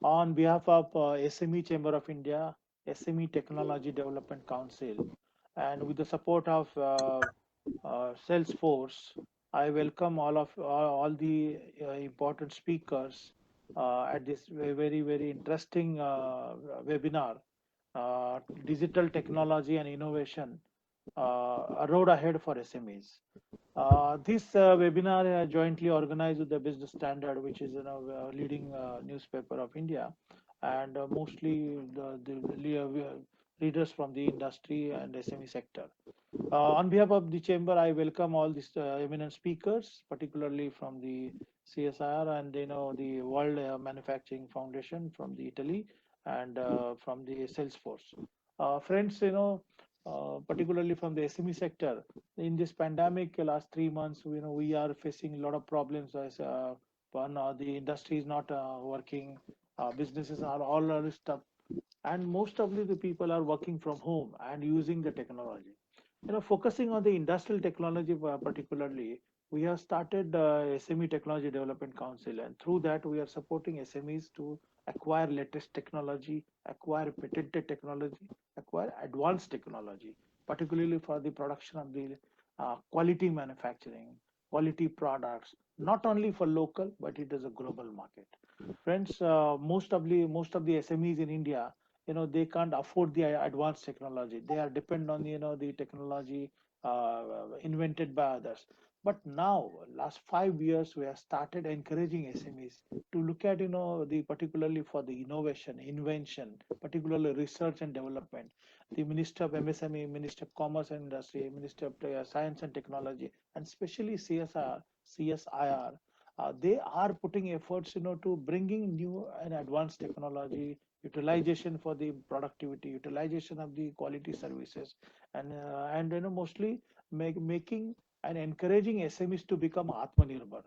On behalf of SME Chamber of India, SME Technology Development Council, and with the support of Salesforce, I welcome all the important speakers at this very interesting webinar, Digital Technology and Innovation, a road ahead for SMEs. This webinar jointly organized with the Business Standard, which is leading newspaper of India, and mostly the readers from the industry and SME sector. On behalf of the chamber, I welcome all these eminent speakers, particularly from the CSIR and the World Manufacturing Foundation from the Italy and from the Salesforce. Friends, particularly from the SME sector, in this pandemic, last 3 months, we are facing a lot of problems. As one, the industry is not working, businesses are all stuck, and most of the people are working from home and using the technology. Focusing on the industrial technology particularly, we have started SME Technology Development Council, and through that we are supporting SMEs to acquire latest technology, acquire patented technology, acquire advanced technology, particularly for the production of the quality manufacturing, quality products, not only for local but it is a global market. Friends, most of the SMEs in India, they can't afford the advanced technology. They are dependent on the technology invented by others. But now last 5 years we have started encouraging SMEs to look at the particularly for the innovation, invention, particularly research and development. The Minister of MSME, Minister of Commerce and Industry, Minister of Science and Technology, and especially CSIR, they are putting efforts to bringing new and advanced technology, utilization for the productivity, utilization of the quality services, and mostly making and encouraging SMEs to become Atmanirbhar,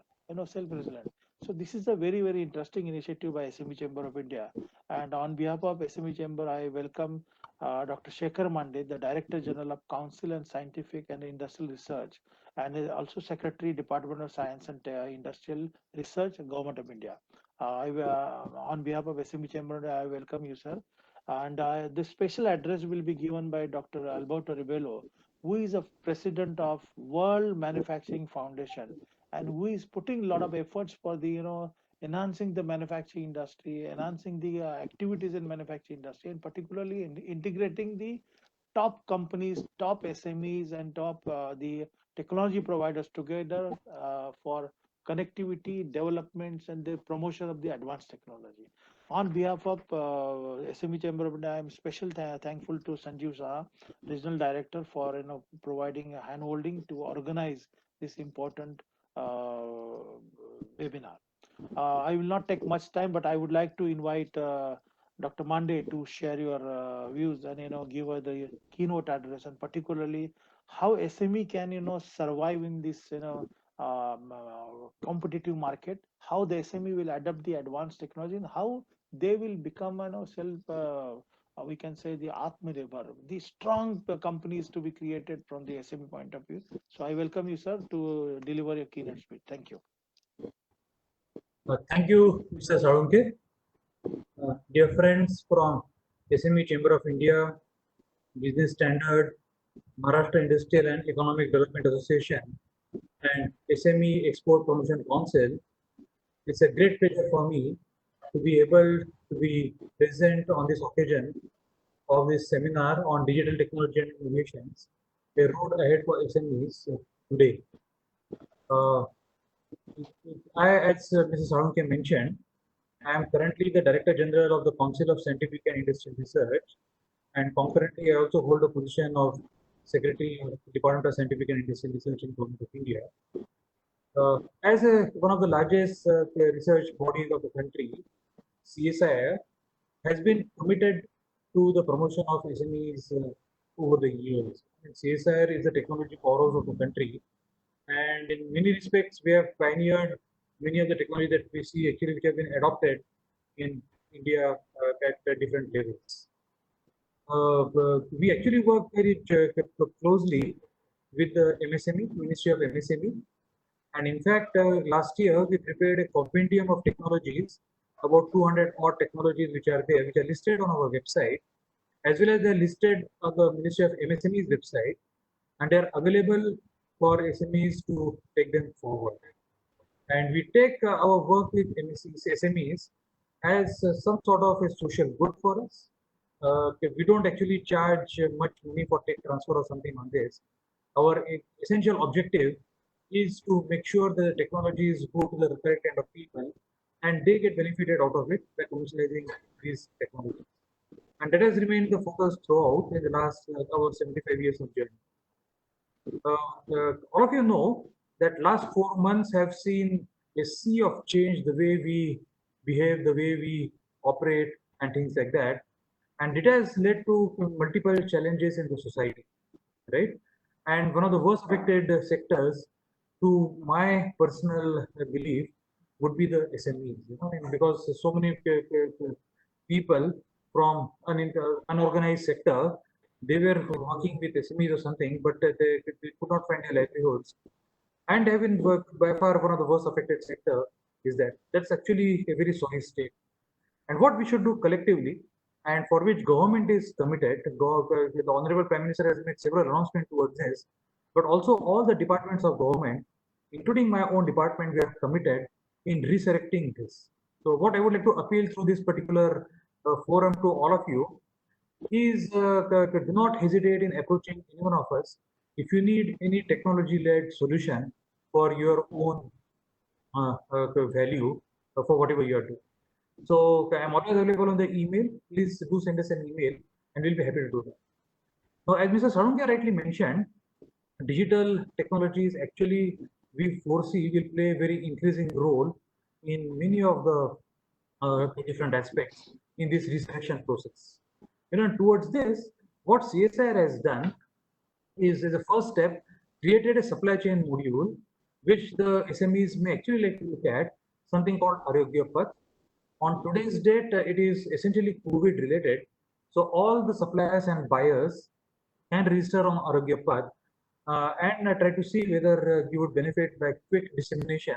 self-reliant. So this is a very interesting initiative by SME Chamber of India. And on behalf of SME Chamber, I welcome Dr. Shekhar Mande, the Director General of Council and Scientific and Industrial Research, and is also Secretary, Department of Science and Industrial Research, Government of India. On behalf of SME Chamber, I welcome you, sir. And this special address will be given by Dr. Alberto Ribolla, who is a president of World Manufacturing Foundation, and who is putting a lot of efforts for the enhancing the manufacturing industry, enhancing the activities in manufacturing industry, and particularly in integrating the top companies, top SMEs, and top the technology providers together for connectivity, developments, and the promotion of the advanced technology. On behalf of SME Chamber of India, I am special thankful to Sanjeev Saha, Regional Director, for providing a handholding to organize this important webinar. I will not take much time, but I would like to invite Dr. Mande to share your views and give the keynote address, and particularly how SME can survive in this competitive market, how the SME will adapt the advanced technology, and how they will become self we can say the Atmanirbhar, the strong companies to be created from the SME point of view. So I welcome you, sir, to deliver your keynote speech. Thank you. Thank you, Mr. Salunkhe. Dear friends from SME Chamber of India, Business Standard, Maharashtra Industrial and Economic Development Association, and SME Export Promotion Council, it's a great pleasure for me to be able to be present on this occasion of this seminar on digital technology and innovations, a road ahead for SMEs today. As Mrs. Salunkhe mentioned, I am currently the Director General of the Council of Scientific and Industrial Research, and concurrently I also hold the position of Secretary of the Department of Scientific and Industrial Research in Government of India. As one of the largest research bodies of the country, CSIR has been committed to the promotion of SMEs over the years. And CSIR is the technology powerhouse of the country, and in many respects, we have pioneered many of the technology that we see actually which have been adopted in India at different levels. We actually work very closely with the MSME, Ministry of MSME, and in fact, last year we prepared a compendium of technologies about 200 odd technologies which are there, which are listed on our website, as well as they're listed on the Ministry of MSME's website, and they're available for SMEs to take them forward. And we take our work with SMEs as some sort of a social good for us. We don't actually charge much money for tech transfer or something on this. Our essential objective is to make sure that the technologies go to the correct kind of people and they get benefited out of it by commercializing these technologies. And that has remained the focus throughout in the last our 75 years of journey. All of you know that last 4 months have seen a sea of change, the way we behave, the way we operate, and things like that. And it has led to multiple challenges in the society, right? And one of the worst affected sectors, to my personal belief, would be the SMEs. Because so many people from an unorganized sector, they were working with SMEs or something, but they could not find their livelihoods. And have been by far one of the worst affected sector is that. That's actually a very sorry state. And what we should do collectively, and for which government is committed, the Honorable Prime Minister has made several announcements towards this, but also all the departments of government, including my own department, we are committed in resurrecting this. So what I would like to appeal through this particular forum to all of you is do not hesitate in approaching any one of us if you need any technology-led solution for your own value for whatever you are doing. So I'm always available on the email. Please do send us an email and we'll be happy to do that. Now, as Mr. Salunkhe rightly mentioned, digital technologies actually we foresee will play a very increasing role in many of the different aspects in this resurrection process. Towards this, what CSIR has done is, as a first step, created a supply chain module, which the SMEs may actually like to look at, something called Arogya Path. On today's date, it is essentially COVID related. So all the suppliers and buyers can register on Arogya Path and try to see whether you would benefit by quick dissemination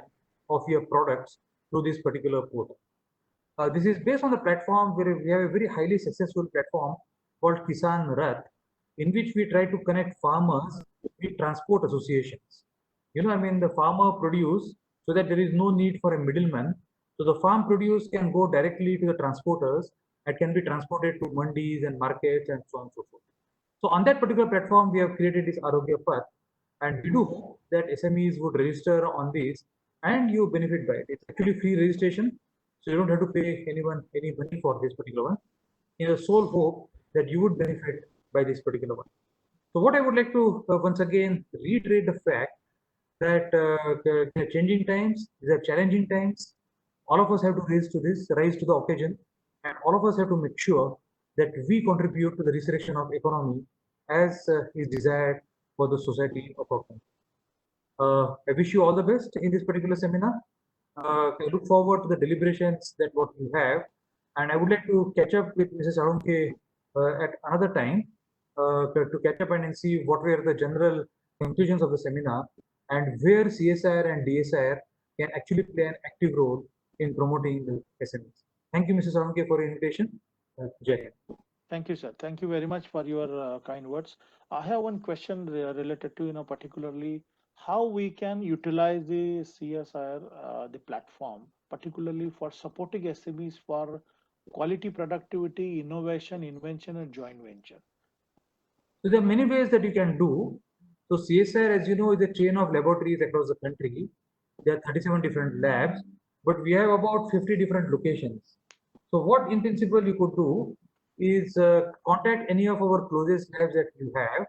of your products through this particular portal. This is based on the platform where we have a very highly successful platform called Kisan Rath, in which we try to connect farmers with transport associations. The farmer produce so that there is no need for a middleman. So the farm produce can go directly to the transporters and can be transported to mandis and markets and so on and so forth. So on that particular platform, we have created this Arogya Path, and we do hope that SMEs would register on this and you benefit by it. It's actually free registration, so you don't have to pay anyone any money for this particular one. In the sole hope that you would benefit by this particular one. So what I would like to once again reiterate the fact that changing times, these are challenging times. All of us have to rise to the occasion, and all of us have to make sure that we contribute to the resurrection of economy as is desired for the society of our country. I wish you all the best in this particular seminar. I look forward to the deliberations that what you have, and I would like to catch up with Mrs. Salunkhe at another time to catch up and see what were the general conclusions of the seminar and where CSIR and DSIR can actually play an active role in promoting the SMEs. Thank you, Mrs. Salunkhe, for your invitation. Jai. Thank you, sir. Thank you very much for your kind words. I have one question related to, particularly how we can utilize the CSIR, the platform, particularly for supporting SMEs for quality, productivity, innovation, invention, and joint venture. So there are many ways that you can do. So CSIR, as you know, is a chain of laboratories across the country. There are 37 different labs, but we have about 50 different locations. So what in principle you could do is contact any of our closest labs that you have,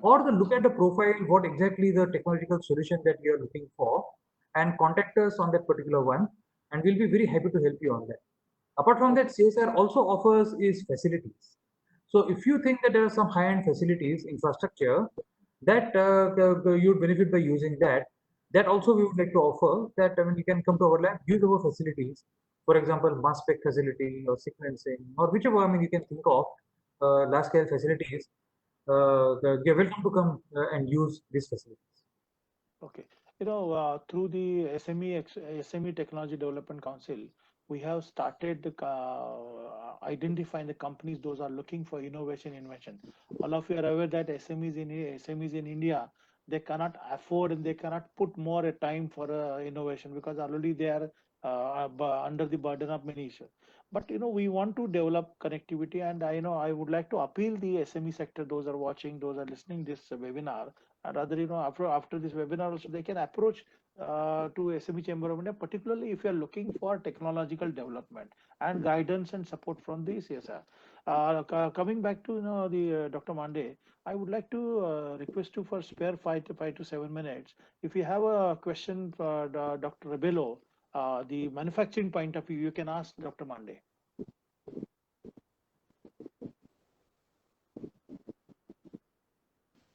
or look at the profile, what exactly the technological solution that you are looking for, and contact us on that particular one, and we'll be very happy to help you on that. Apart from that, CSIR also offers is facilities. So if you think that there are some high-end facilities, infrastructure, that you would benefit by using that, that also we would like to offer that you can come to our lab, use our facilities, for example, mass spec facility or sequencing or whichever you can think of large scale facilities. You're welcome to come and use these facilities. Okay. Through the SME Technology Development Council, we have started identifying the companies those are looking for innovation invention. All of you are aware that SMEs in India, they cannot afford and they cannot put more time for innovation because already they are under the burden of many issues. But we want to develop connectivity, and I would like to appeal the SME sector, those are watching, those are listening this webinar, and rather after this webinar also they can approach to SME Chamber of India, particularly if you are looking for technological development and guidance and support from the CSIR. Coming back to the Dr. Mande, I would like to request you for spare 5 to 7 minutes. If you have a question for Dr. Ribolla, the manufacturing point of view, you can ask Dr. Mande.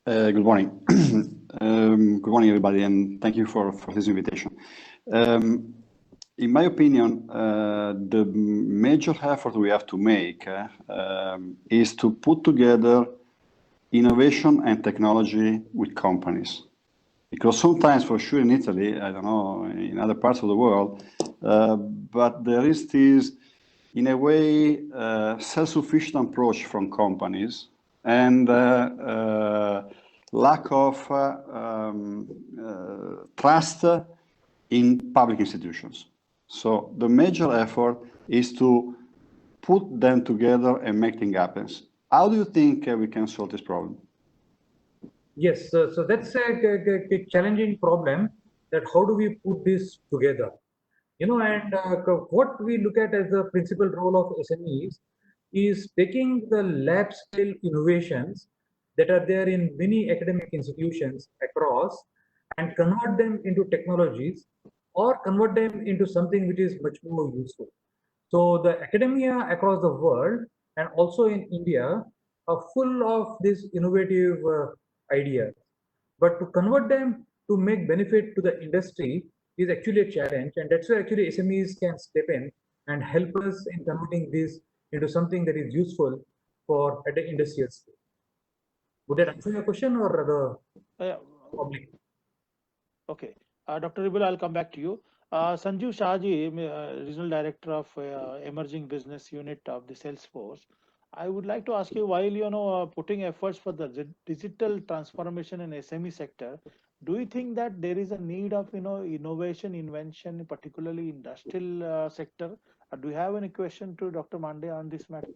Good morning. Good morning, everybody, and thank you for this invitation. In my opinion, the major effort we have to make is to put together innovation and technology with companies. Because sometimes, for sure, in Italy, I don't know, in other parts of the world, but there is this, in a way, self-sufficient approach from companies and lack of trust in public institutions. So the major effort is to put them together and make things happen. How do you think we can solve this problem? Yes, so that's a challenging problem, that how do we put this together? And what we look at as the principal role of SMEs is taking the lab scale innovations that are there in many academic institutions across and convert them into technologies or convert them into something which is much more useful. So the academia across the world and also in India are full of these innovative ideas. But to convert them to make benefit to the industry is actually a challenge, and that's where actually SMEs can step in and help us in converting this into something that is useful for at the industrial scale. Would that answer your question or the public? Okay, Dr. Ribolla, I'll come back to you. Sanjeev Shahji, Regional Director of Emerging Business Unit of the Salesforce. I would like to ask you, while putting efforts for the digital transformation in SME sector, do you think that there is a need of innovation, invention, particularly industrial sector? Do you have any question to Dr. Mande on this matter?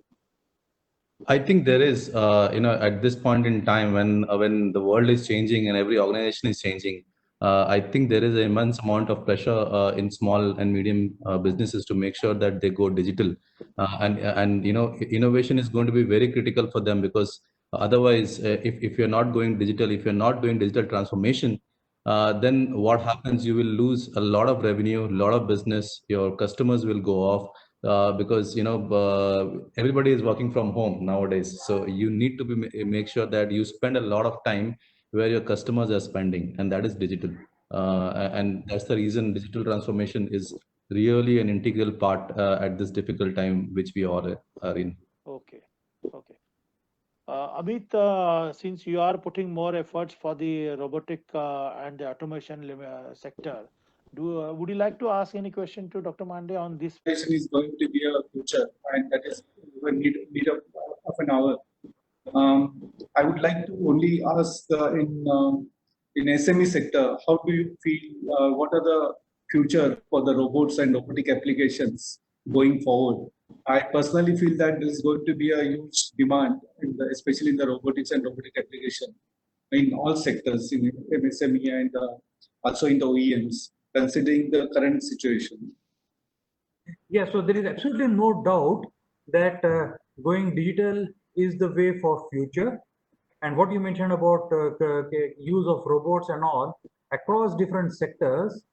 I think there is, at this point in time when the world is changing and every organization is changing, I think there is an immense amount of pressure in small and medium businesses to make sure that they go digital, and innovation is going to be very critical for them, because otherwise, if you're not going digital, if you're not doing digital transformation, then what happens? You will lose a lot of revenue, a lot of business. Your customers will go off. Because everybody is working from home nowadays, so you need to make sure that you spend a lot of time where your customers are spending, and that is digital. And that's the reason digital transformation is really an integral part at this difficult time which we all are in. Okay. Amit, since you are putting more efforts for the robotic and the automation sector, would you like to ask any question to Dr. Mande on this? Is going to be a future, and that is we need of an hour. I would like to only ask in SME sector, how do you feel? What are the future for the robots and robotic applications going forward? I personally feel that there is going to be a huge demand, especially in the robotics and robotic application in all sectors, in MSME and also in the OEMs, considering the current situation. Yeah, so there is absolutely no doubt that going digital is the way for future. And what you mentioned about use of robots and all across different sectors.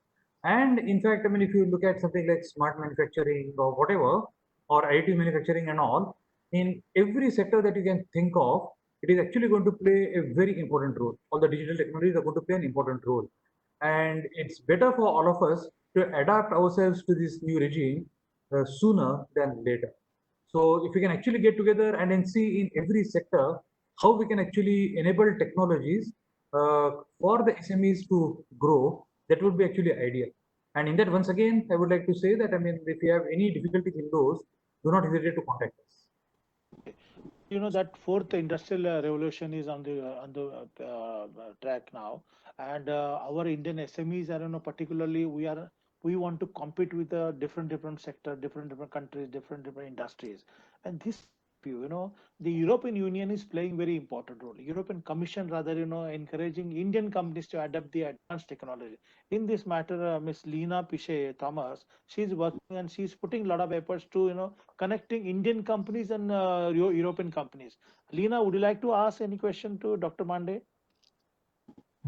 And in fact, I mean, if you look at something like smart manufacturing or whatever, or additive manufacturing and all, in every sector that you can think of, it is actually going to play a very important role. All the digital technologies are going to play an important role. And it's better for all of us to adapt ourselves to this new regime sooner than later. So if we can actually get together and then see in every sector how we can actually enable technologies for the SMEs to grow, that would be actually ideal. And in that, once again, I would like to say that, I mean, if you have any difficulties in those, do not hesitate to contact us. You know that fourth industrial revolution is on the track now, and our Indian SMEs are, particularly we want to compete with different sector, different countries, different industries, and this the European Union is playing very important role. European Commission rather encouraging Indian companies to adopt the advanced technology. In this matter, Miss Leena Pishe Thomas, she's working and she's putting a lot of efforts to connecting Indian companies and European companies. Leena, would you like to ask any question to Dr. Mande?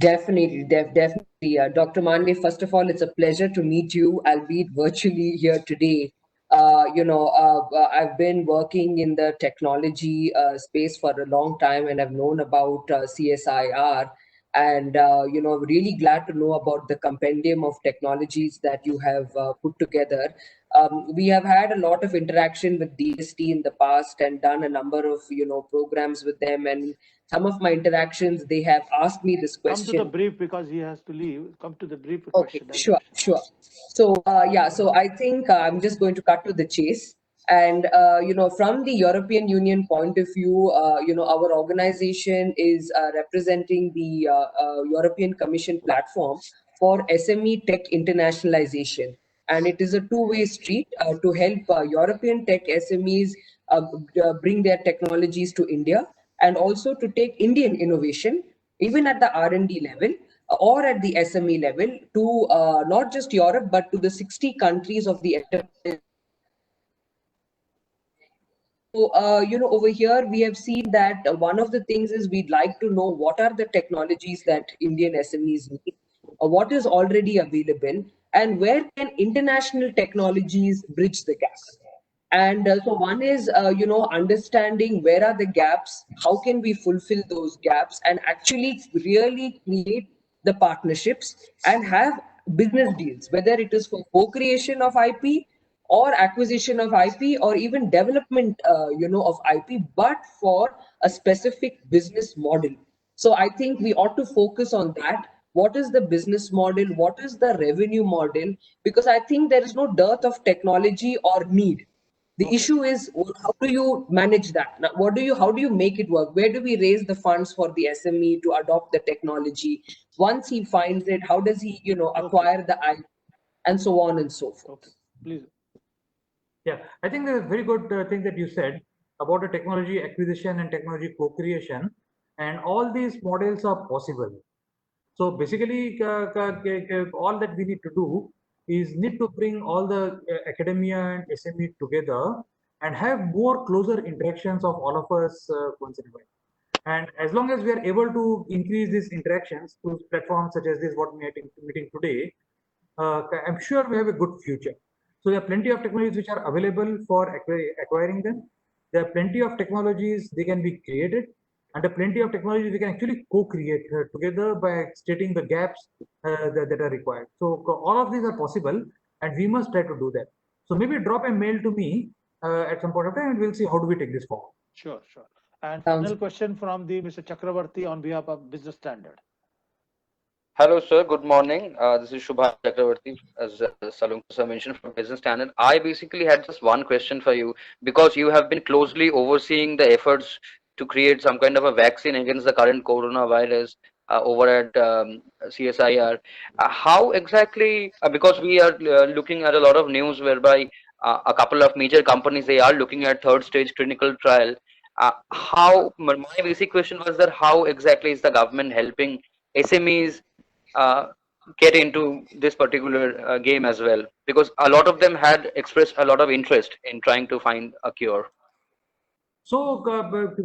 Definitely, definitely. Dr. Mande, first of all, it's a pleasure to meet you, albeit virtually here today. I've been working in the technology space for a long time, and I've known about CSIR, and really glad to know about the compendium of technologies that you have put together. We have had a lot of interaction with DST in the past and done a number of programs with them, and some of my interactions, they have asked me this question. Come to the brief because he has to leave. Come to the brief Okay, question. sure. So, so I think I'm just going to cut to the chase. And, from the European Union point of view, our organization is representing the European Commission platform for SME tech internationalization. And it is a two-way street to help European tech SMEs bring their technologies to India, and also to take Indian innovation, even at the R&D level or at the SME level, to not just Europe, but to the 60 countries of the enterprise. So, over here, we have seen that one of the things is we'd like to know what are the technologies that Indian SMEs need, what is already available, and where can international technologies bridge the gap. And so one is, understanding where are the gaps, how can we fulfill those gaps, and actually really create the partnerships and have business deals, whether it is for co-creation of IP or acquisition of IP or even development, of IP, but for a specific business model. So I think we ought to focus on that. What is the business model? What is the revenue model? Because I think there is no dearth of technology or need. The issue is, how do you manage that? Now, how do you make it work? Where do we raise the funds for the SME to adopt the technology? Once he finds it, how does he, acquire the IP, and so on and so forth? Okay, please. Yeah, I think there's a very good thing that you said about the technology acquisition and technology co-creation, and all these models are possible. So basically, all that we need to do is need to bring all the academia and SME together and have more closer interactions of all of us once in a while. And as long as we are able to increase these interactions through platforms such as this, what we are meeting today, I'm sure we have a good future. So there are plenty of technologies which are available for acquiring them. There are plenty of technologies they can be created, and there are plenty of technologies we can actually co-create together by stating the gaps that are required. So all of these are possible, and we must try to do that. So maybe drop a mail to me at some point of time, and we'll see how do we take this forward. Sure. And final question from the Mr. Chakraborty on behalf of Business Standard. Hello, sir. Good morning. This is Subhayan Chakraborty, as Salunkhe mentioned, from Business Standard. I basically had just one question for you, because you have been closely overseeing the efforts to create some kind of a vaccine against the current coronavirus over at CSIR. How exactly, because we are looking at a lot of news whereby a couple of major companies, they are looking at third stage clinical trial. My basic question was that how exactly is the government helping SMEs get into this particular game as well, because a lot of them had expressed a lot of interest in trying to find a cure. So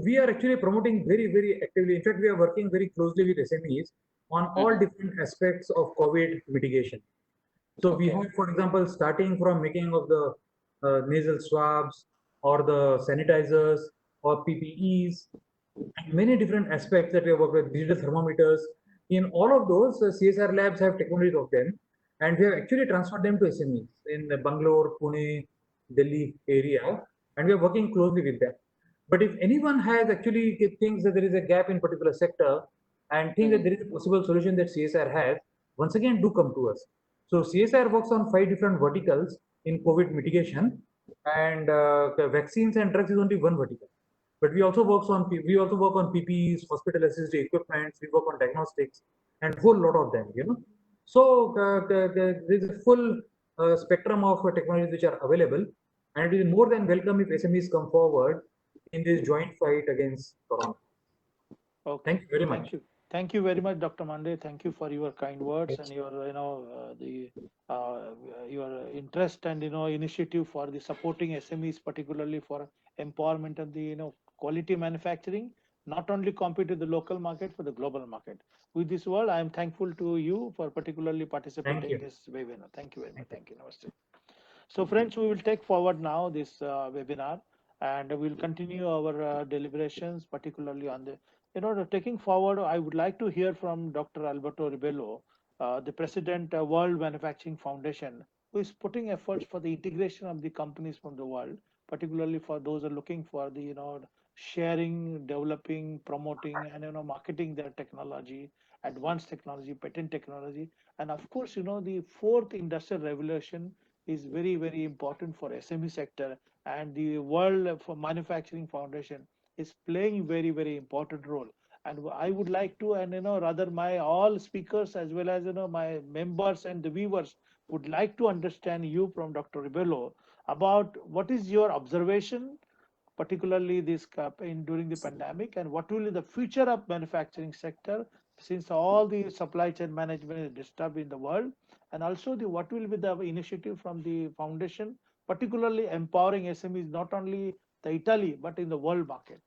we are actually promoting very actively. In fact, we are working very closely with SMEs on all different aspects of COVID mitigation. So we have, for example, starting from making of the nasal swabs or the sanitizers or PPEs, many different aspects that we have worked with, digital thermometers. In all of those, CSR labs have technologies of them, and we have actually transferred them to SMEs in the Bangalore, Pune, Delhi area, and we are working closely with them. But if anyone has actually thinks that there is a gap in particular sector and think that there is a possible solution that CSR has, once again, do come to us. So CSIR works on 5 different verticals in COVID mitigation, and vaccines and drugs is only one vertical. But we also work on PPEs, hospital assisted equipment. We work on diagnostics and whole lot of them. So there is a full spectrum of technologies which are available, and it is more than welcome if SMEs come forward in this joint fight against Corona. Okay. Thank you very much. Thank you. Thank you very much, Dr. Mande. Thank you for your kind words and your, your interest and, initiative for the supporting SMEs, particularly for empowerment of the, quality manufacturing, not only compete with the local market, for the global market. With this word, I am thankful to you for particularly participating in this webinar. Thank you very much. Thank you. Namaste. So friends, we will take forward now this webinar, and we'll continue our deliberations, particularly on the, taking forward. I would like to hear from Dr. Alberto Ribolla, the President, World Manufacturing Foundation, who is putting efforts for the integration of the companies from the world, particularly for those who are looking for the, sharing, developing, promoting, and, marketing their technology, advanced technology, patent technology. And of course, the fourth industrial revolution is very, very important for SME sector, and the World for Manufacturing Foundation is playing very, very important role. And I would like to, and rather my all speakers as well as my members and the viewers would like to understand you from Dr. Ribolla about what is your observation, particularly this during the pandemic, and what will be the future of manufacturing sector since all the supply chain management is disturbed in the world, and also what will be the initiative from the foundation, particularly empowering SMEs not only the Italy but in the world market.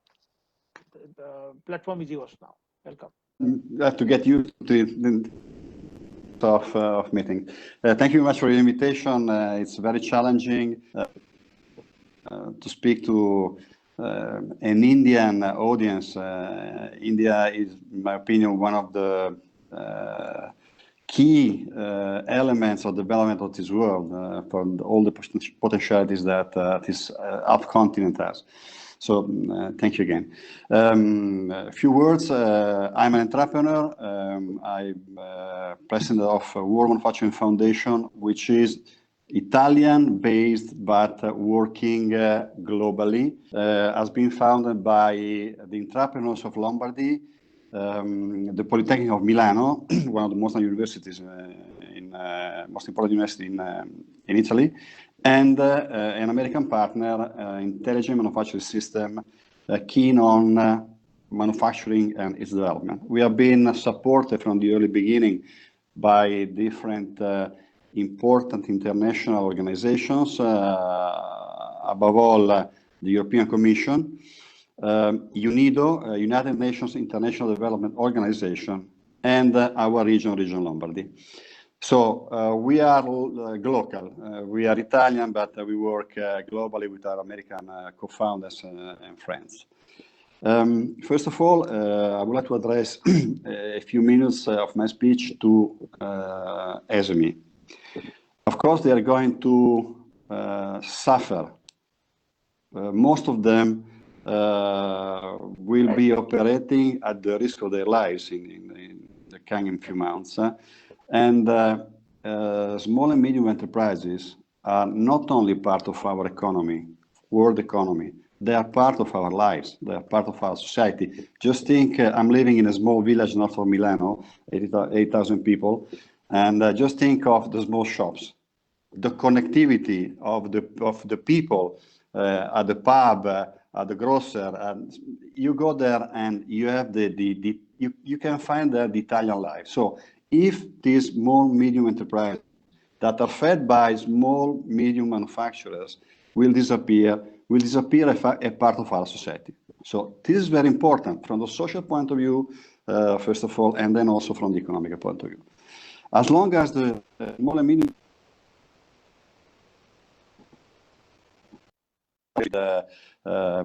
The platform is yours now. Welcome. I have to get used to the of meeting. Thank you very much for your invitation. It's very challenging to speak to an Indian audience. India is, in my opinion, one of the key elements of development of this world for all the potentialities that this continent has. So thank you again. A few words. I'm an entrepreneur. I'm president of World Manufacturing Foundation, which is Italian-based but working globally. Has been founded by the entrepreneurs of Lombardy, the Polytechnic of Milano, one of the most universities most important university in Italy, and an American partner, Intelligent Manufacturing System, keen on manufacturing and its development. We have been supported from the early beginning by different important international organizations, above all the European Commission, UNIDO, United Nations International Development Organization, and our region Lombardy. So we are local. We are Italian, but we work globally with our American co-founders and friends. First of all, I would like to address a few minutes of my speech to SME. Of course, they are going to suffer. Most of them will be operating at the risk of their lives in the coming few months. And small and medium enterprises are not only part of our economy, world economy, they are part of our lives, they are part of our society. Just think, I'm living in a small village north of Milano, 8,000 people, and just think of the small shops, the connectivity of the people at the pub, at the grocer, and you go there and you have you can find there the Italian life. So if these small, medium enterprises that are fed by small, medium manufacturers will disappear a part of our society. So this is very important from the social point of view, first of all, and then also from the economic point of view. As long as the small and medium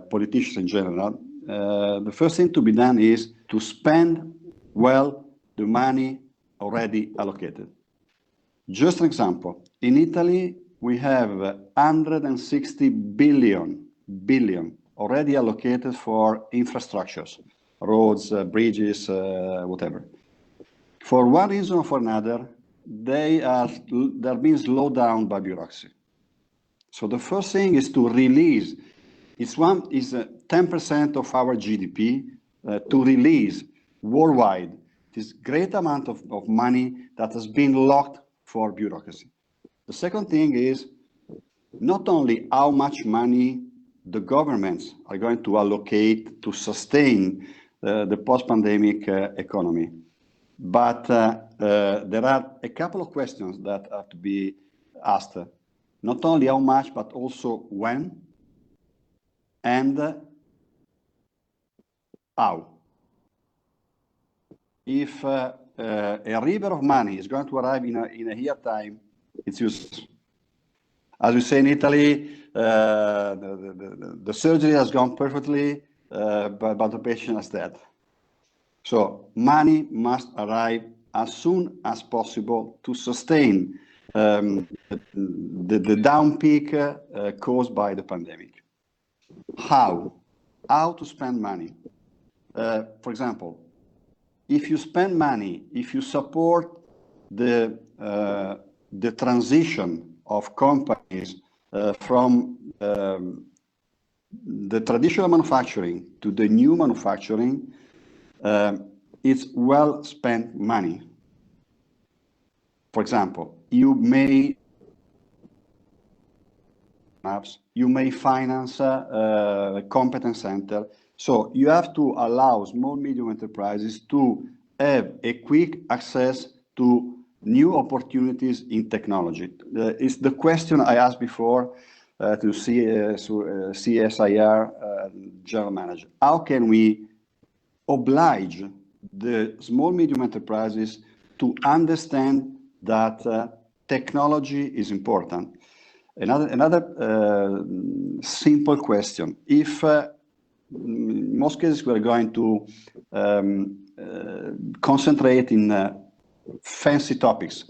politicians in general, the first thing to be done is to spend well the money already allocated. Just an example, in Italy, we have 160 billion already allocated for infrastructures, roads, bridges, whatever. For one reason or for another, they're being slowed down by bureaucracy. So the first thing is to release. It's 10% of our GDP to release worldwide this great amount of money that has been locked for bureaucracy. The second thing is not only how much money the governments are going to allocate to sustain the post-pandemic economy, but there are a couple of questions that have to be asked. Not only how much, but also when and how. If a river of money is going to arrive in a year time, it's useless. As we say in Italy, the surgery has gone perfectly, but the patient is dead. So money must arrive as soon as possible to sustain the down peak caused by the pandemic. How to spend money? For example, if you spend money, if you support the transition of companies from the traditional manufacturing to the new manufacturing, it's well spent money. For example, you may finance a competence center. So you have to allow small, medium enterprises to have a quick access to new opportunities in technology. It's the question I asked before to CSIR general manager. How can we oblige the small, medium enterprises to understand that technology is important? Another simple question. If in most cases we're going to concentrate in fancy topics,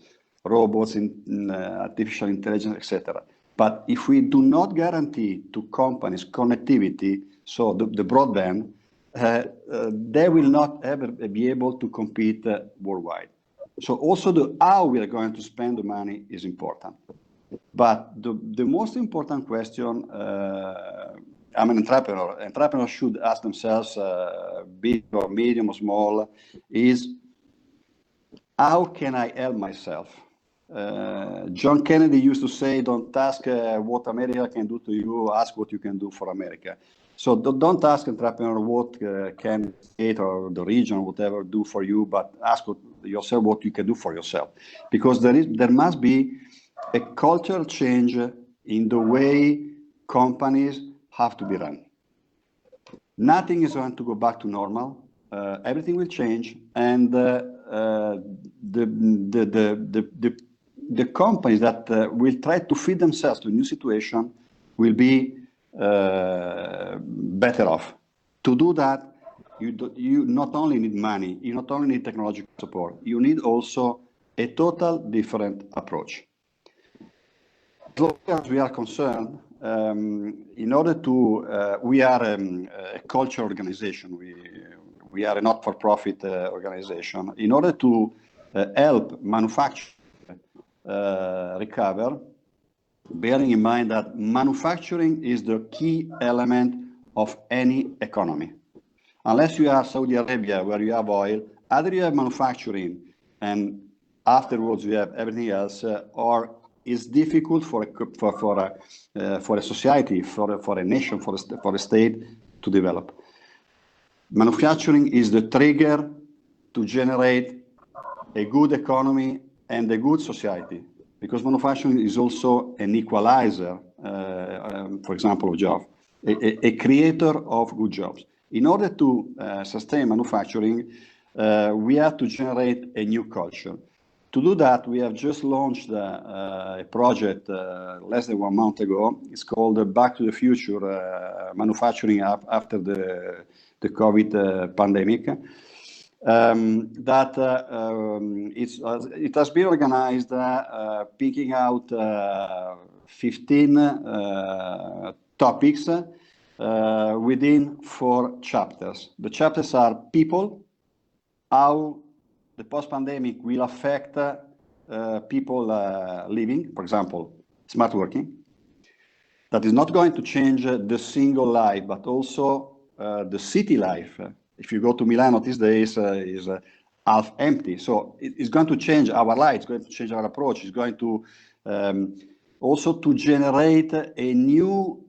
robots, in artificial intelligence, etc. But if we do not guarantee to companies connectivity, so the broadband, they will not ever be able to compete worldwide. So also the how we are going to spend the money is important. But the most important question, I'm an entrepreneur. Entrepreneurs should ask themselves, big or medium or small, is how can I help myself? John Kennedy used to say, don't ask what America can do to you, ask what you can do for America. So don't ask entrepreneur what can state or the region or whatever do for you, but ask yourself what you can do for yourself. Because there must be a cultural change in the way companies have to be run. Nothing is going to go back to normal. Everything will change, and the companies that will try to fit themselves to a new situation will be better off. To do that, you not only need money, you not only need technological support, you need also a total different approach. As long as we are concerned, in order to, we are a culture organization, we are a not-for-profit organization. In order to help manufacturing recover, bearing in mind that manufacturing is the key element of any economy. Unless you are Saudi Arabia, where you have oil, either you have manufacturing and afterwards you have everything else, or it's difficult for a society, for a nation, for a state to develop. Manufacturing is the trigger to generate a good economy and a good society, because manufacturing is also an equalizer, for example, of jobs, a creator of good jobs. In order to sustain manufacturing, we have to generate a new culture. To do that, we have just launched a project less than 1 month ago. It's called Back to the Future, Manufacturing After the COVID pandemic. It has been organized picking out 15 topics within 4 chapters. The chapters are people, how the post-pandemic will affect people living, for example, smart working, that is not going to change the single life, but also the city life. If you go to Milano these days, is half empty. So it's going to change our life, it's going to change our approach, it's going to also to generate a new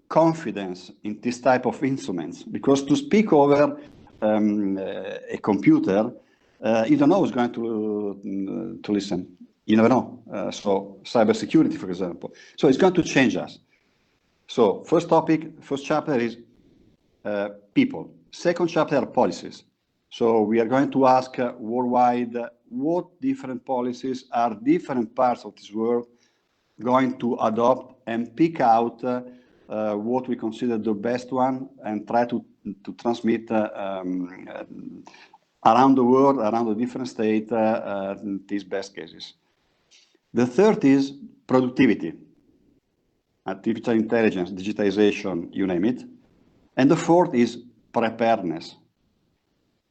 confidence in this type of instruments, because to speak over a computer, you don't know who's going to listen. You never know. So cybersecurity, for example. So it's going to change us. So first topic, first chapter is people. Second chapter are policies. So we are going to ask worldwide what different policies are different parts of this world going to adopt, and pick out what we consider the best one and try to transmit around the world, around the different states, these best cases. The third is productivity, artificial intelligence, digitization, you name it. And the fourth is preparedness.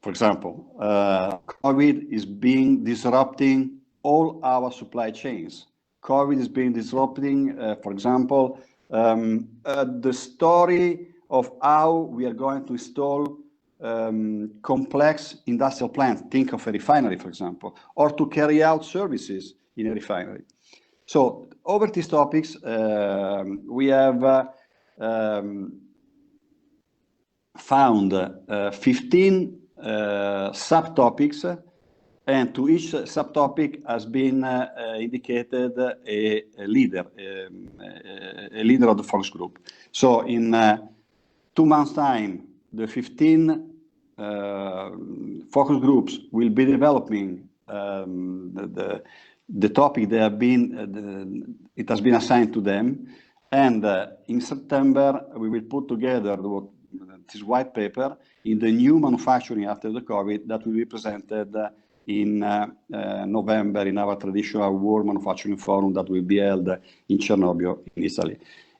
For example, COVID is disrupting all our supply chains. COVID is disrupting, for example, the story of how we are going to install complex industrial plants. Think of a refinery, for example, or to carry out services in a refinery. So over these topics, we have found 15 subtopics, and to each subtopic has been indicated a leader of the focus group. So in 2 months' time, the 15 focus groups will be developing the topic they have been, it has been assigned to them. And in September, we will put together this white paper in the new manufacturing after the COVID that will be presented in November in our traditional World Manufacturing Forum that will be held in Chernobyl, in Italy.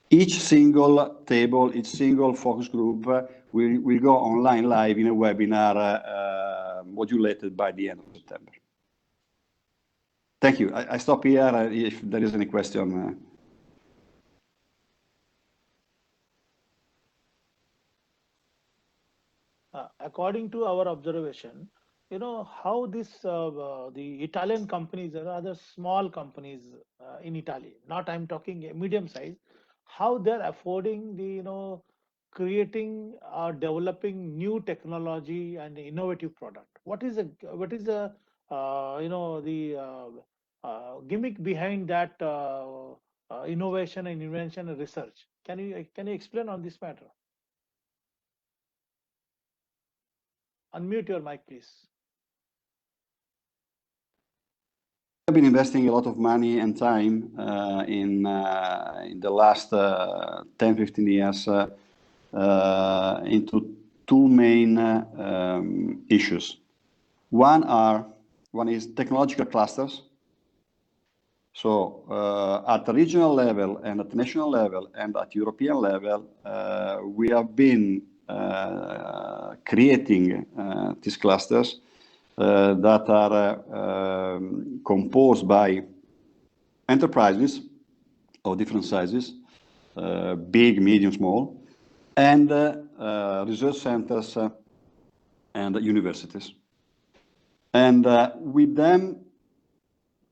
Each single table, each single focus group will go online live in a webinar modulated by the end of September. Thank you. I stop here if there is any question. According to our observation, how the Italian companies and other small companies in Italy, not I'm talking a medium size, how they're affording the, creating or developing new technology and innovative product. What is the gimmick behind that innovation and invention and research? Can you explain on this matter? Unmute your mic, please. I've been investing a lot of money and time in the last 10-15 years into two main issues. One is technological clusters. So at the regional level and at the national level and at European level, we have been creating these clusters that are composed by enterprises of different sizes, big, medium, small, and research centers and universities. And with them,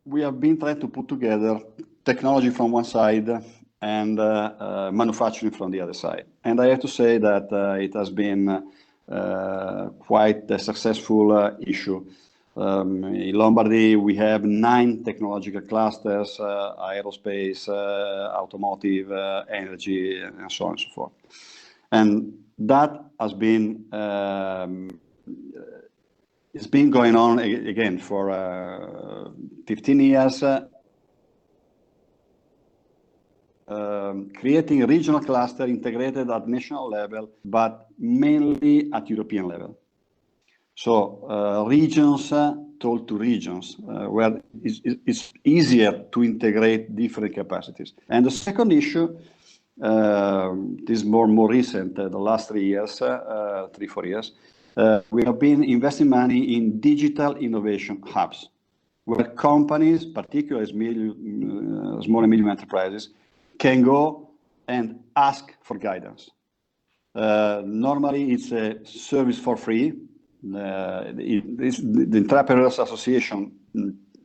we have been trying to put together technology from one side and manufacturing from the other side. And I have to say that it has been quite a successful issue. In Lombardy, we have 9 technological clusters, aerospace, automotive, energy, and so on and so forth. And that has been, it's been going on again for 15 years, creating a regional cluster integrated at national level, but mainly at European level. So regions told to regions, where it's easier to integrate different capacities. And the second issue, this is more recent, the last 3 years, 3-4 years, we have been investing money in digital innovation hubs. where companies, particularly small and medium enterprises, can go and ask for guidance. Normally, it's a service for free. The Entrepreneurs Association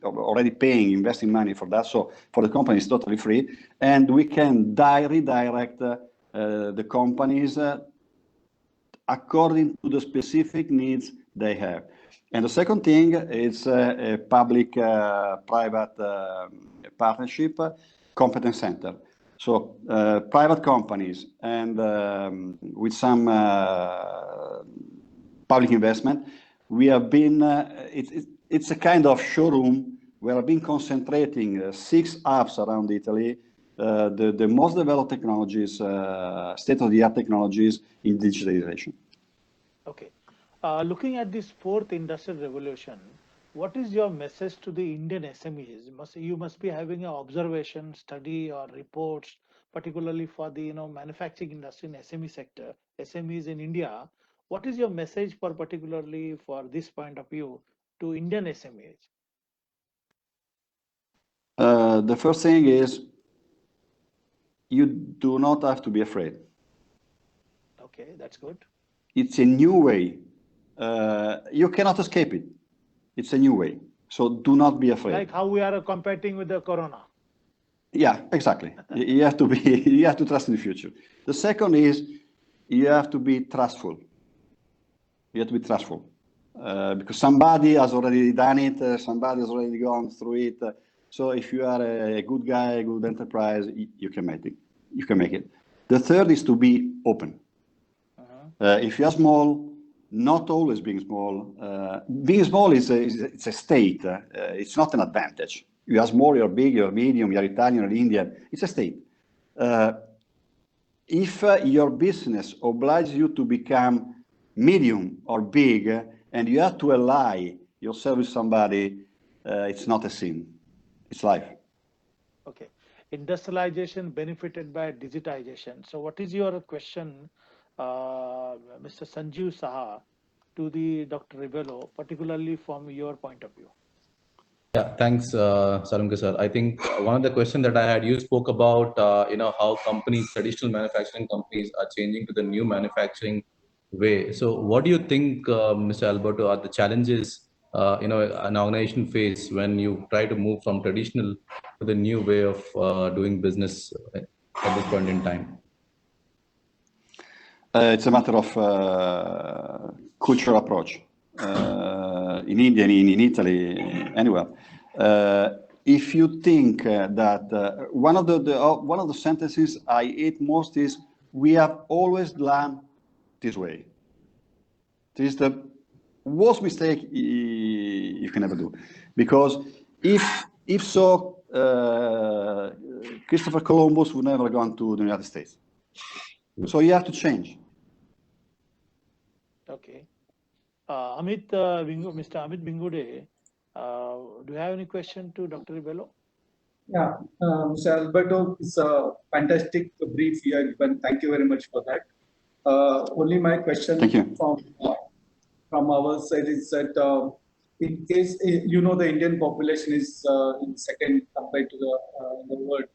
already paying, investing money for that. So for the company, it's totally free. And we can redirect the companies according to the specific needs they have. And the second thing is a public-private partnership competence center. So private companies and with some public investment, we have been, it's a kind of showroom where I've been concentrating 6 hubs around Italy, the most developed technologies, state-of-the-art technologies in digitalization. Okay. Looking at this 4th industrial revolution, what is your message to the Indian SMEs? You must be having an observation, study, or reports, particularly for the manufacturing industry in SME sector, SMEs in India. What is your message for particularly for this point of view to Indian SMEs? The first thing is you do not have to be afraid. Okay, that's good. It's a new way. You cannot escape it. It's a new way. So do not be afraid. Like how we are competing with the corona. Yeah, exactly. You have to trust in the future. The second is you have to be trustful. You have to be trustful because somebody has already done it. Somebody has already gone through it. So if you are a good guy, a good enterprise, you can make it. You can make it. The third is to be open. If you are small, not always being small. Being small it's a state. It's not an advantage. You are small, you're big, you're medium, you're Italian, you're Indian. It's a state. If your business obliges you to become medium or big, and you have to ally yourself with somebody, it's not a sin. It's life. Okay. Industrialization benefited by digitization. So what is your question, Mr. Sanjeev Saha, to the Dr. Ribolla, particularly from your point of view? Yeah, thanks, Salunkhe sir. I think one of the questions that I had, you spoke about, how companies, traditional manufacturing companies are changing to the new manufacturing way. So what do you think, Mr. Alberto, are the challenges, an organization face when you try to move from traditional to the new way of doing business at this point in time? It's a matter of cultural approach. In India, in Italy, anywhere. If you think that one of the sentences I hate most is, "We have always done this way." This is the worst mistake you can ever do, because if so, Christopher Columbus would never have gone to the United States. So you have to change. Okay. Amit, Mr. Amit Bhingurde, do you have any question to Dr. Ribolla? Yeah, Mr. Alberto, it's a fantastic brief you have given. Thank you very much for that. Only my question from our side is that in case, the Indian population is in second compared to the world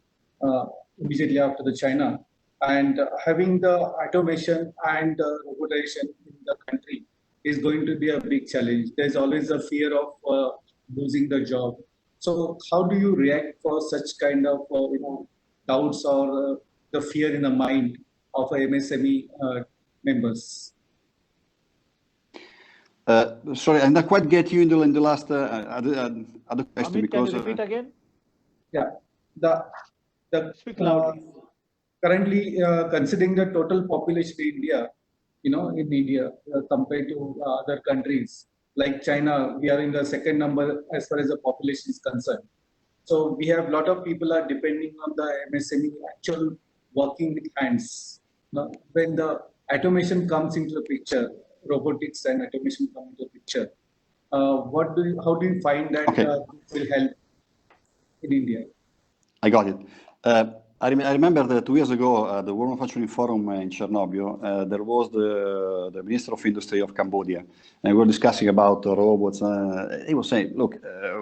immediately after the China, and having the automation and robotization in the country is going to be a big challenge. There's always a fear of losing the job. So how do you react for such kind of doubts or the fear in the mind of MSME members? Sorry, I didn't quite get you in the last other question. Amit, because can you repeat again? Yeah, the Speak loudly. Currently considering the total population in India, in India compared to other countries like China, we are in the second number as far as the population is concerned. So we have a lot of people are depending on the MSME actual working with hands. When the automation comes into the picture, robotics and automation come into the picture, how do you find that this will help in India? I got it. I remember that 2 years ago at the World Manufacturing Forum in Chernobyl, there was the Minister of Industry of Cambodia, and we were discussing about robots. He was saying, look,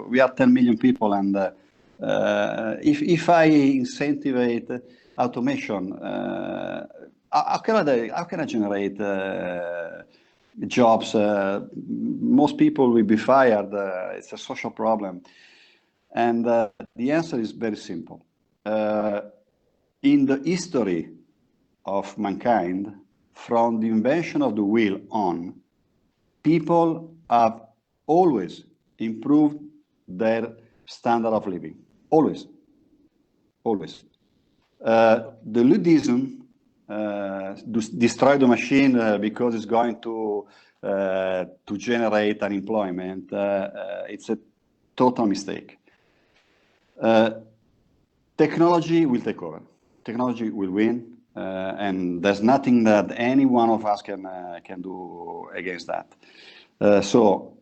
we are 10 million people, and if I incentivize automation, how can I generate jobs? Most people will be fired. It's a social problem. And the answer is very simple. In the history of mankind, from the invention of the wheel on, people have always improved their standard of living. Always. Always. The Ludism, destroy the machine because it's going to generate unemployment, it's a total mistake. Technology will take over. Technology will win, and there's nothing that any one of us can do against that. So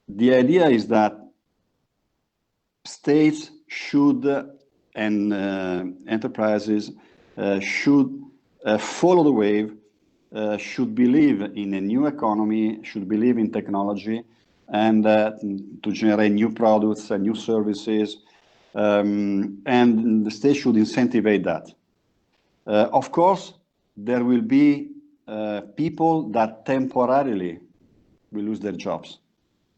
the idea is that states should and enterprises should follow the wave, should believe in a new economy, should believe in technology, and to generate new products and new services. And the state should incentivize that. Of course, there will be people that temporarily will lose their jobs.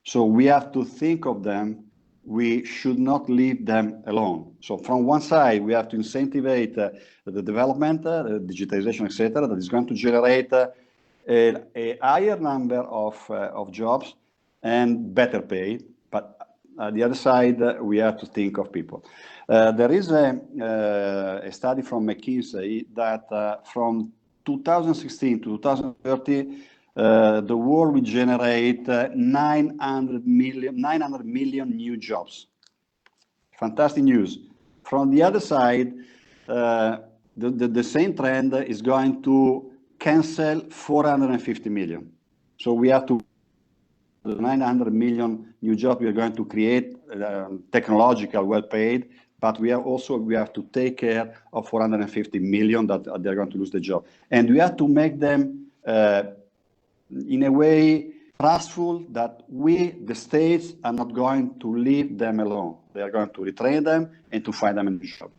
So we have to think of them. We should not leave them alone. So from one side, we have to incentivize the development, digitization, etc., that is going to generate a higher number of jobs and better pay. But on the other side, we have to think of people. There is a study from McKinsey that from 2016 to 2030, the world will generate 900 million new jobs. Fantastic news. From the other side, the same trend is going to cancel 450 million. So we have to, the 900 million new jobs we are going to create, technological, well-paid, but we have to take care of 450 million that they're going to lose the job. And we have to make them in a way trustful that we, the states, are not going to leave them alone. They are going to retrain them and to find them a new job.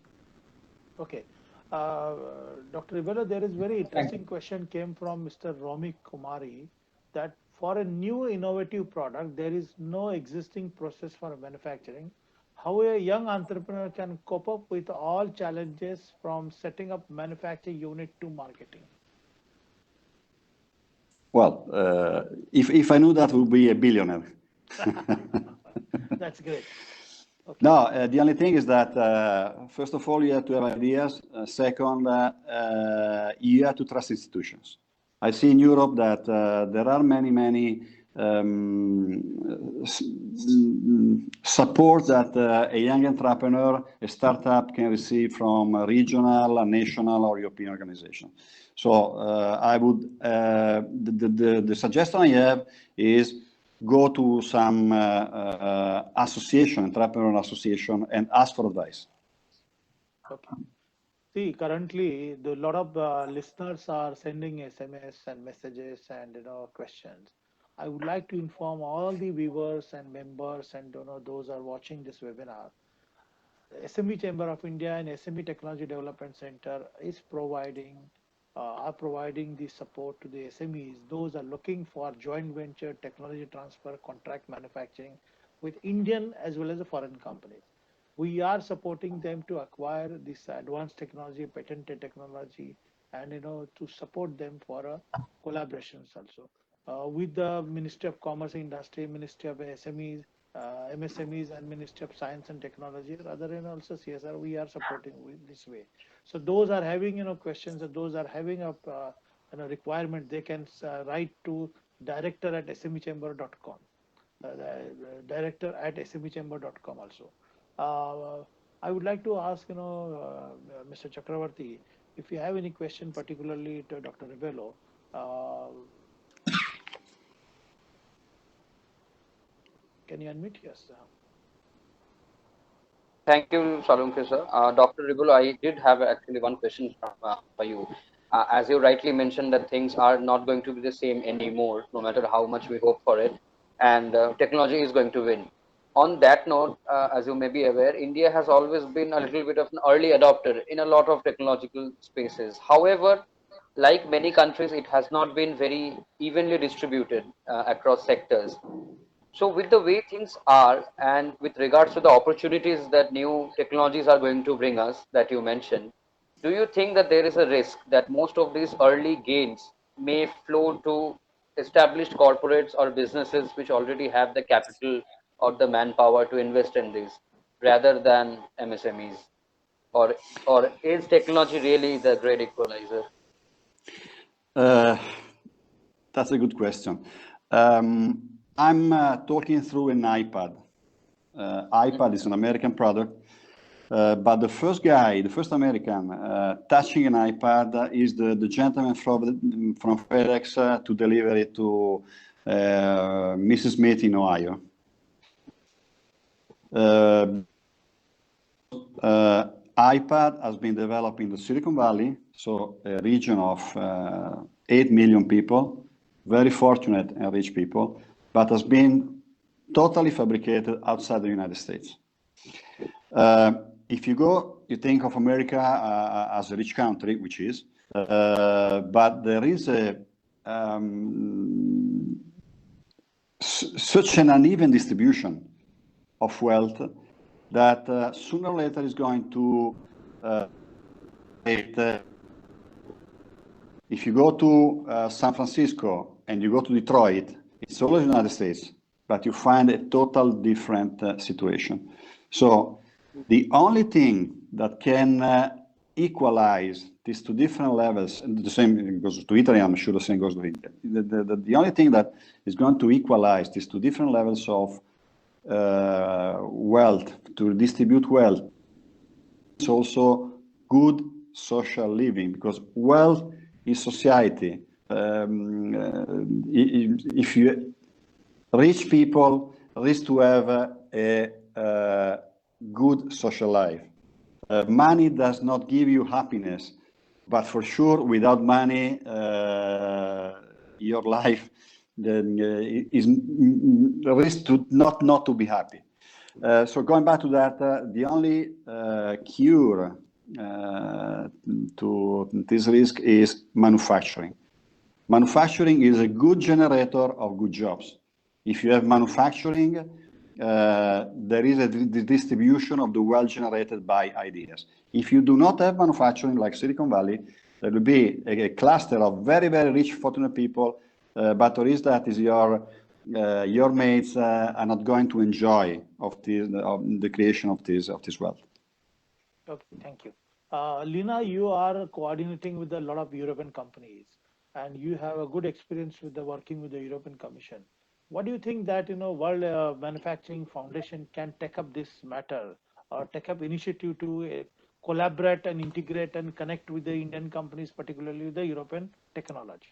Okay. Dr. Ribolla, there is very interesting question came from Mr. Romi Kumari that for a new innovative product, there is no existing process for manufacturing. How a young entrepreneur can cope up with all challenges from setting up manufacturing unit to marketing? Well, if I knew that, I would be a billionaire. That's great. Okay. No, the only thing is that, first of all, you have to have ideas. Second, you have to trust institutions. I see in Europe that there are many support that a young entrepreneur, a startup can receive from a regional, a national, or European organization. So I would, the suggestion I have is go to some association, entrepreneur association, and ask for advice. Okay. See, currently, a lot of listeners are sending SMS and messages and questions. I would like to inform all the viewers and members and those who are watching this webinar. SME Chamber of India and SME Technology Development Center is are providing the support to the SMEs. Those are looking for joint venture, technology transfer, contract manufacturing with Indian as well as foreign companies. We are supporting them to acquire this advanced technology, patented technology, and to support them for collaborations also with the Ministry of Commerce and Industry, Ministry of SMEs, MSMEs, and Ministry of Science and Technology. Rather than also CSIR, we are supporting this way. So those are having questions, and those are having a requirement, they can write to director@smechamber.com. Director@smechamber.com also. I would like to ask, Mr. Chakraborty, if you have any question particularly to Dr. Ribolla. Can you unmute? Yes. Thank you, Salunkhe sir. Dr. Ribolla, I did have actually one question for you. As you rightly mentioned that things are not going to be the same anymore, no matter how much we hope for it, and technology is going to win. On that note, as you may be aware, India has always been a little bit of an early adopter in a lot of technological spaces. However, like many countries, it has not been very evenly distributed across sectors. So, with the way things are, and with regards to the opportunities that new technologies are going to bring us, that you mentioned, do you think that there is a risk that most of these early gains may flow to established corporates or businesses which already have the capital or the manpower to invest in this, rather than MSMEs? Or, or is technology really the great equalizer? Uh, that's a good question. I'm talking through an iPad. iPad is an American product, but the first guy, the first American touching an iPad is the gentleman from FedEx to deliver it to Mrs. Smith in Ohio. iPad has been developed in the Silicon Valley, so a region of 8 million people, very fortunate and rich people, but has been totally fabricated outside the United States. If you go, you think of America as a rich country, which is, but there is such an uneven distribution of wealth that sooner or later is going to if you go to San Francisco and you go to Detroit, it's always the United States, but you find a total different situation. So the only thing that can equalize these two different levels, and the same goes to Italy, I'm sure the same goes to India. The only thing that is going to equalize these two different levels of wealth, to distribute wealth, it's also good social living, because wealth is society. If you rich people risk to have a good social life. Money does not give you happiness, but for sure, without money, your life is risk to not to be happy. So going back to that, the only cure to this risk is manufacturing. Manufacturing is a good generator of good jobs. If you have manufacturing, there is a distribution of the wealth generated by ideas. If you do not have manufacturing, like Silicon Valley, there will be a cluster of very, very rich, fortunate people, but the risk that is your mates are not going to enjoy of the creation of this wealth. Okay, thank you. Leena, you are coordinating with a lot of European companies, and you have a good experience with the working with the European Commission. What do you think that World Manufacturing Foundation can take up this matter, or take up initiative to collaborate and integrate and connect with the Indian companies, particularly with the European technology?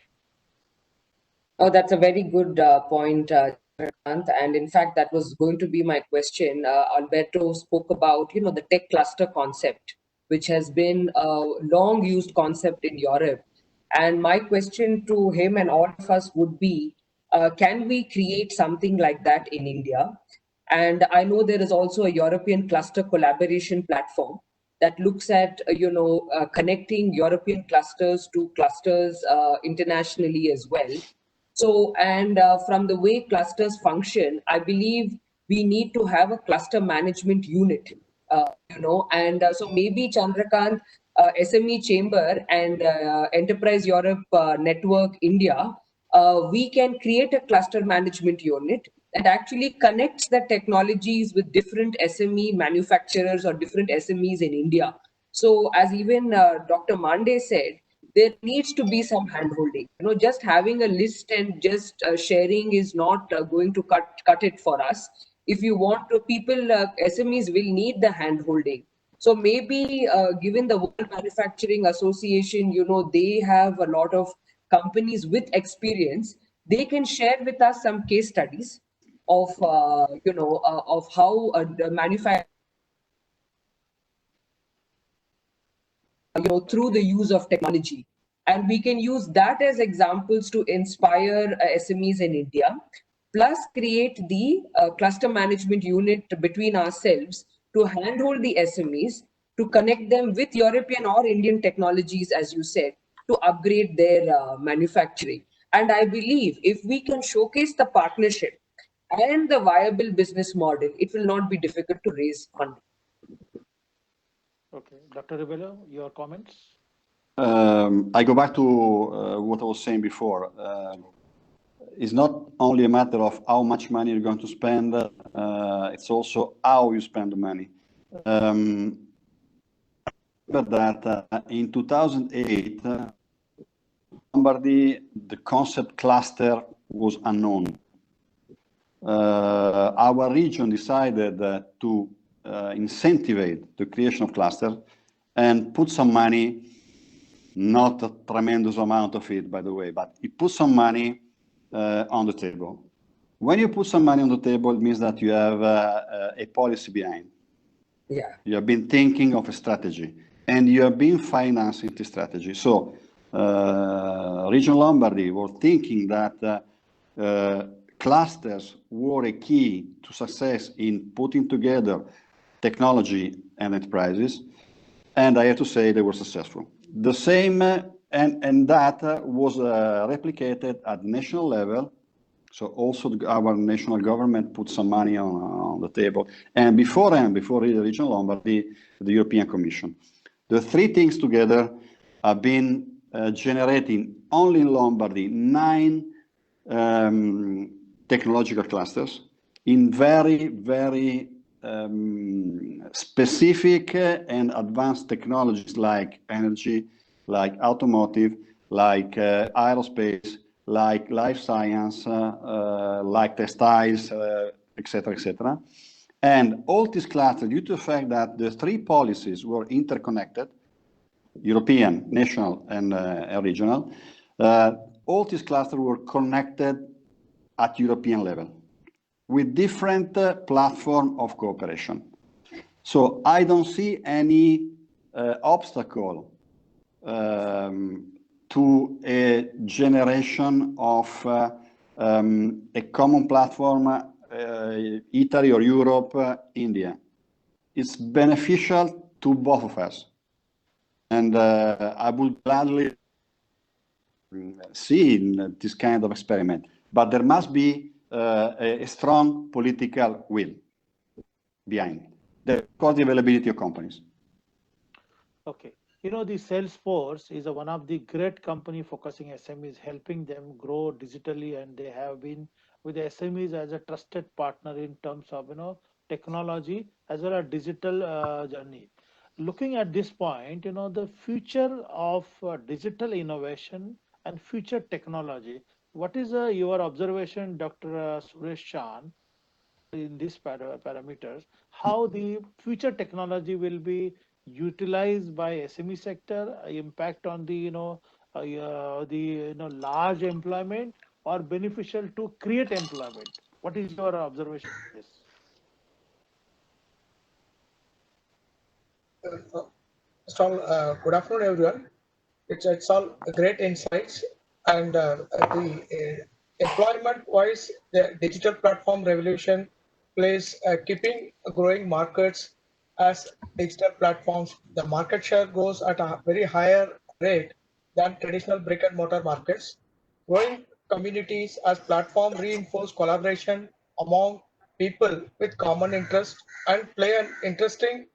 Oh, that's a very good point, Chandrakant. And in fact, that was going to be my question. Alberto spoke about, the tech cluster concept, which has been a long used concept in Europe. And my question to him and all of us would be, can we create something like that in India? And I know there is also a European cluster collaboration platform that looks at, connecting European clusters to clusters internationally as well. So, and from the way clusters function, I believe we need to have a cluster management unit, and so maybe Chandrakant, SME Chamber and Enterprise Europe Network India, we can create a cluster management unit that actually connects the technologies with different SME manufacturers or different SMEs in India. So as even Dr. Mande said, there needs to be some handholding. Just having a list and just sharing is not going to cut it for us. If you want to, SMEs will need the handholding. So maybe given the World Manufacturing Association, they have a lot of companies with experience. They can share with us some case studies of, of how the manufacturing through the use of technology. And we can use that as examples to inspire SMEs in India, plus create the cluster management unit between ourselves to handhold the SMEs, to connect them with European or Indian technologies, as you said, to upgrade their manufacturing. And I believe if we can showcase the partnership and the viable business model, it will not be difficult to raise funding. Okay, Dr. Ribolla, your comments? I go back to what I was saying before. It's not only a matter of how much money you're going to spend, it's also how you spend the money. But that in 2008, Lombardy, the concept cluster was unknown. Our region decided to incentivize the creation of cluster and put some money, not a tremendous amount of it, by the way, but it put some money on the table. When you put some money on the table, it means that you have a policy behind. Yeah. You have been thinking of a strategy, and you have been financing the strategy. So, Region Lombardy were thinking that clusters were a key to success in putting together technology and enterprises, and I have to say they were successful. The same, and that was replicated at national level. So also our national government put some money on the table, and before the Region Lombardy, the European Commission. The three things together have been generating only in Lombardy 9 technological clusters in very, very specific and advanced technologies like energy, like automotive, like aerospace, like life science, like textiles, etc., etc. And all these clusters, due to the fact that the three policies were interconnected, European, national, and regional, all these clusters were connected at European level with different platform of cooperation. So I don't see any obstacle to a generation of a common platform, Italy or Europe, India. It's beneficial to both of us. And I would gladly see this kind of experiment. But there must be a strong political will behind the cost availability of companies. Okay. The Salesforce is one of the great company focusing SMEs, helping them grow digitally, and they have been with the SMEs as a trusted partner in terms of technology as well as digital journey. Looking at this point, the future of digital innovation and future technology. What is your observation, Dr. Suresh Shan, in these parameters? How the future technology will be utilized by SME sector, impact on the large employment, or beneficial to create employment? What is your observation on this? First of all, good afternoon, everyone. It's all great insights, and the employment-wise, the digital platform revolution plays keeping growing markets as digital platforms. The market share grows at a very higher rate than traditional brick and mortar markets. Growing communities as platform reinforce collaboration among people with common interests and play an interesting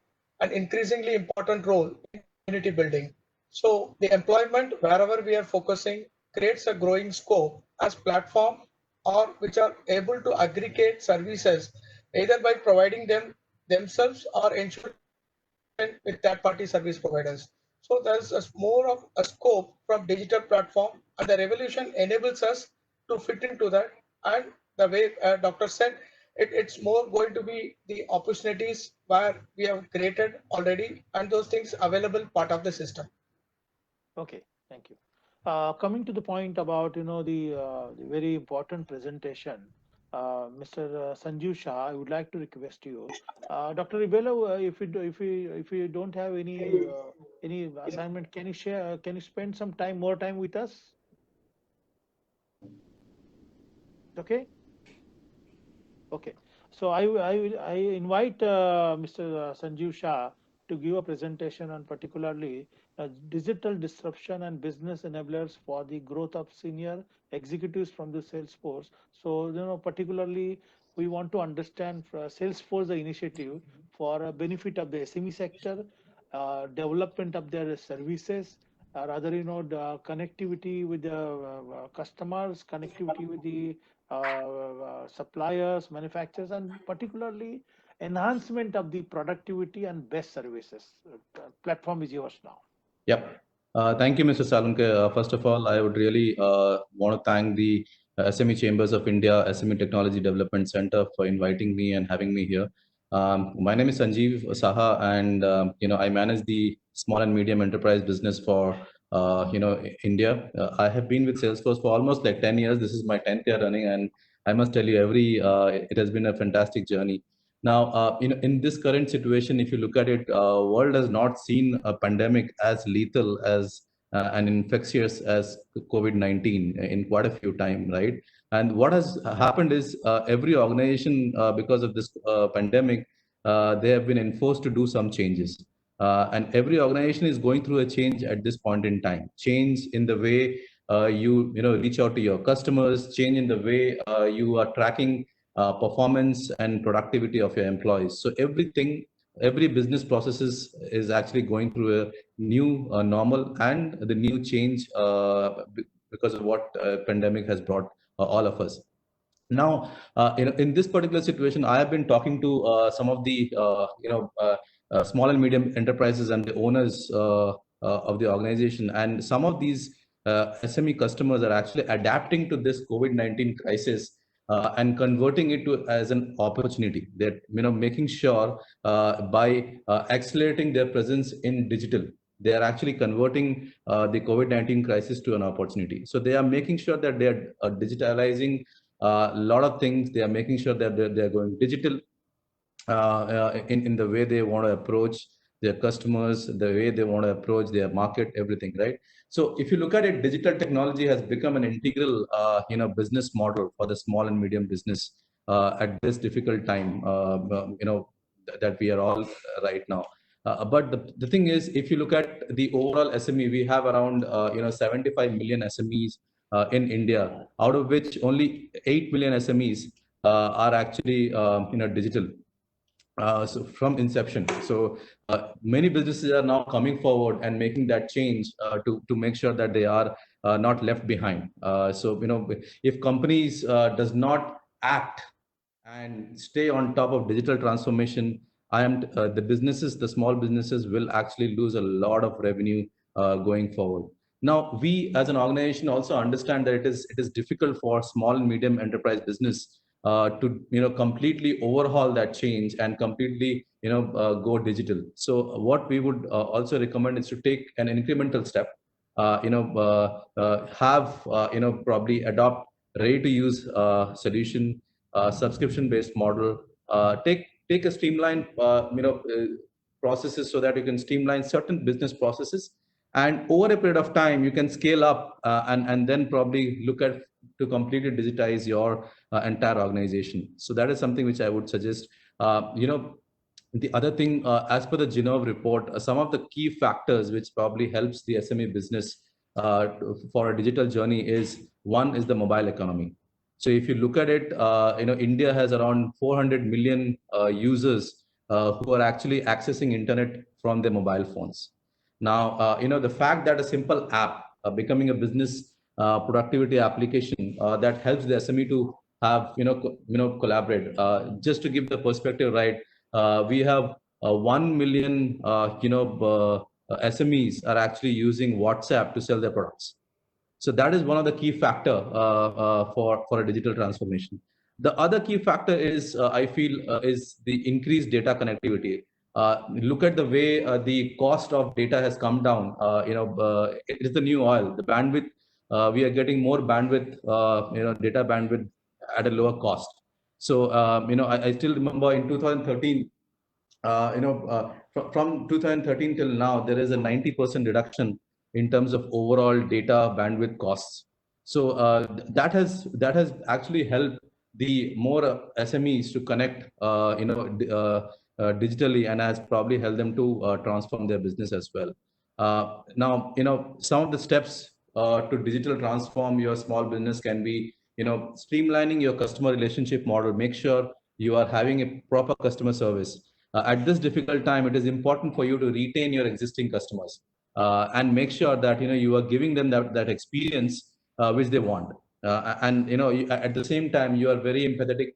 and increasingly important role in community building. So the employment wherever we are focusing creates a growing scope as platform or which are able to aggregate services either by providing them themselves or ensure with third-party service providers. So there's more of a scope from digital platform, and the revolution enables us to fit into that. And the way Doctor said, it's more going to be the opportunities where we have created already, and those things available part of the system. Okay, thank you. Coming to the point about the very important presentation Mr. Sanjeev Shah, I would like to request you, Dr. Ribolla, if you don't have any assignment, can you share? Can you spend some time, more time with us? Okay. Okay. So I invite Mr. Sanjeev Shah to give a presentation on particularly digital disruption and business enablers for the growth of senior executives from the Salesforce. So, particularly we want to understand Salesforce the initiative for a benefit of the SME sector, development of their services, rather, the connectivity with the customers, connectivity with the suppliers, manufacturers, and particularly enhancement of the productivity and best services. Platform is yours now. Yep. Thank you, Mr. Salunkhe. First of all, I would really want to thank the SME Chambers of India, SME Technology Development Center for inviting me and having me here. My name is Sanjeev Saha, and I manage the small and medium enterprise business for India. I have been with Salesforce for almost like 10 years. This is my 10th year running, and I must tell you, it has been a fantastic journey. Now, in this current situation, if you look at it, world has not seen a pandemic as lethal as and infectious as COVID-19 in quite a few time, right? And what has happened is every organization, because of this pandemic, they have been enforced to do some changes. And every organization is going through a change at this point in time. Change in the way you reach out to your customers, change in the way you are tracking performance and productivity of your employees. So every business processes is actually going through a new normal and the new change because of what pandemic has brought all of us. Now, in this particular situation, I have been talking to some of the small and medium enterprises and the owners of the organization, and some of these SME customers are actually adapting to this COVID-19 crisis and converting it to as an opportunity. They're making sure by accelerating their presence in digital, they are actually converting the COVID-19 crisis to an opportunity. So they are making sure that they are digitalizing a lot of things. They are making sure that they're going digital in the way they want to approach their customers, the way they want to approach their market, everything, right? So if you look at it, digital technology has become an integral, business model for the small and medium business at this difficult time, that we are all right now. But the thing is, if you look at the overall SME, we have around 75 million SMEs in India, out of which only 8 million SMEs are actually digital. So from inception. So many businesses are now coming forward and making that change to make sure that they are not left behind. So if companies does not act and stay on top of digital transformation, the small businesses will actually lose a lot of revenue going forward. Now, we as an organization also understand that it is difficult for small and medium enterprise business to completely overhaul that change and completely go digital. So what we would also recommend is to take an incremental step. Probably adopt ready to use solution, subscription based model. Take a streamlined processes so that you can streamline certain business processes, and over a period of time you can scale up and then probably look at to completely digitize your entire organization. So that is something which I would suggest. The other thing, as per the Genov report, some of the key factors which probably helps the SME business for a digital journey is, one is the mobile economy. So if you look at it, India has around 400 million users who are actually accessing internet from their mobile phones. Now, the fact that a simple app becoming a business productivity application that helps the SME to have collaborate. Just to give the perspective, right? We have 1 million SMEs are actually using WhatsApp to sell their products. So that is one of the key factor for a digital transformation. The other key factor is, I feel, is the increased data connectivity. Look at the way the cost of data has come down. It is the new oil. The bandwidth, we are getting more bandwidth, data bandwidth at a lower cost. So, I still remember in 2013, from 2013 till now, there is a 90% reduction in terms of overall data bandwidth costs. So that has actually helped the more SMEs to connect, digitally, and has probably helped them to transform their business as well. Now, some of the steps to digital transform your small business can be, streamlining your customer relationship model. Make sure you are having a proper customer service. At this difficult time, it is important for you to retain your existing customers, and make sure that you are giving them that experience which they want. And at the same time, you are very empathetic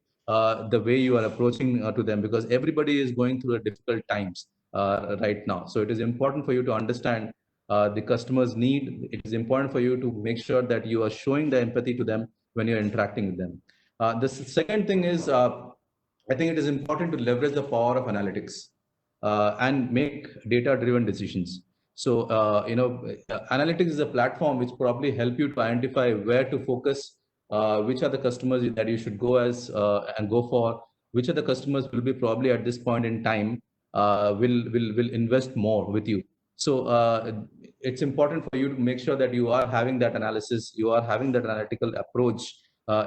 the way you are approaching to them, because everybody is going through a difficult times right now. So it is important for you to understand the customer's need. It is important for you to make sure that you are showing the empathy to them when you're interacting with them. The second thing is, I think it is important to leverage the power of analytics and make data-driven decisions. So, analytics is a platform which probably help you to identify where to focus, which are the customers that you should go and go for, which are the customers will be probably at this point in time will invest more with you. So it's important for you to make sure that you are having that analysis, you are having that analytical approach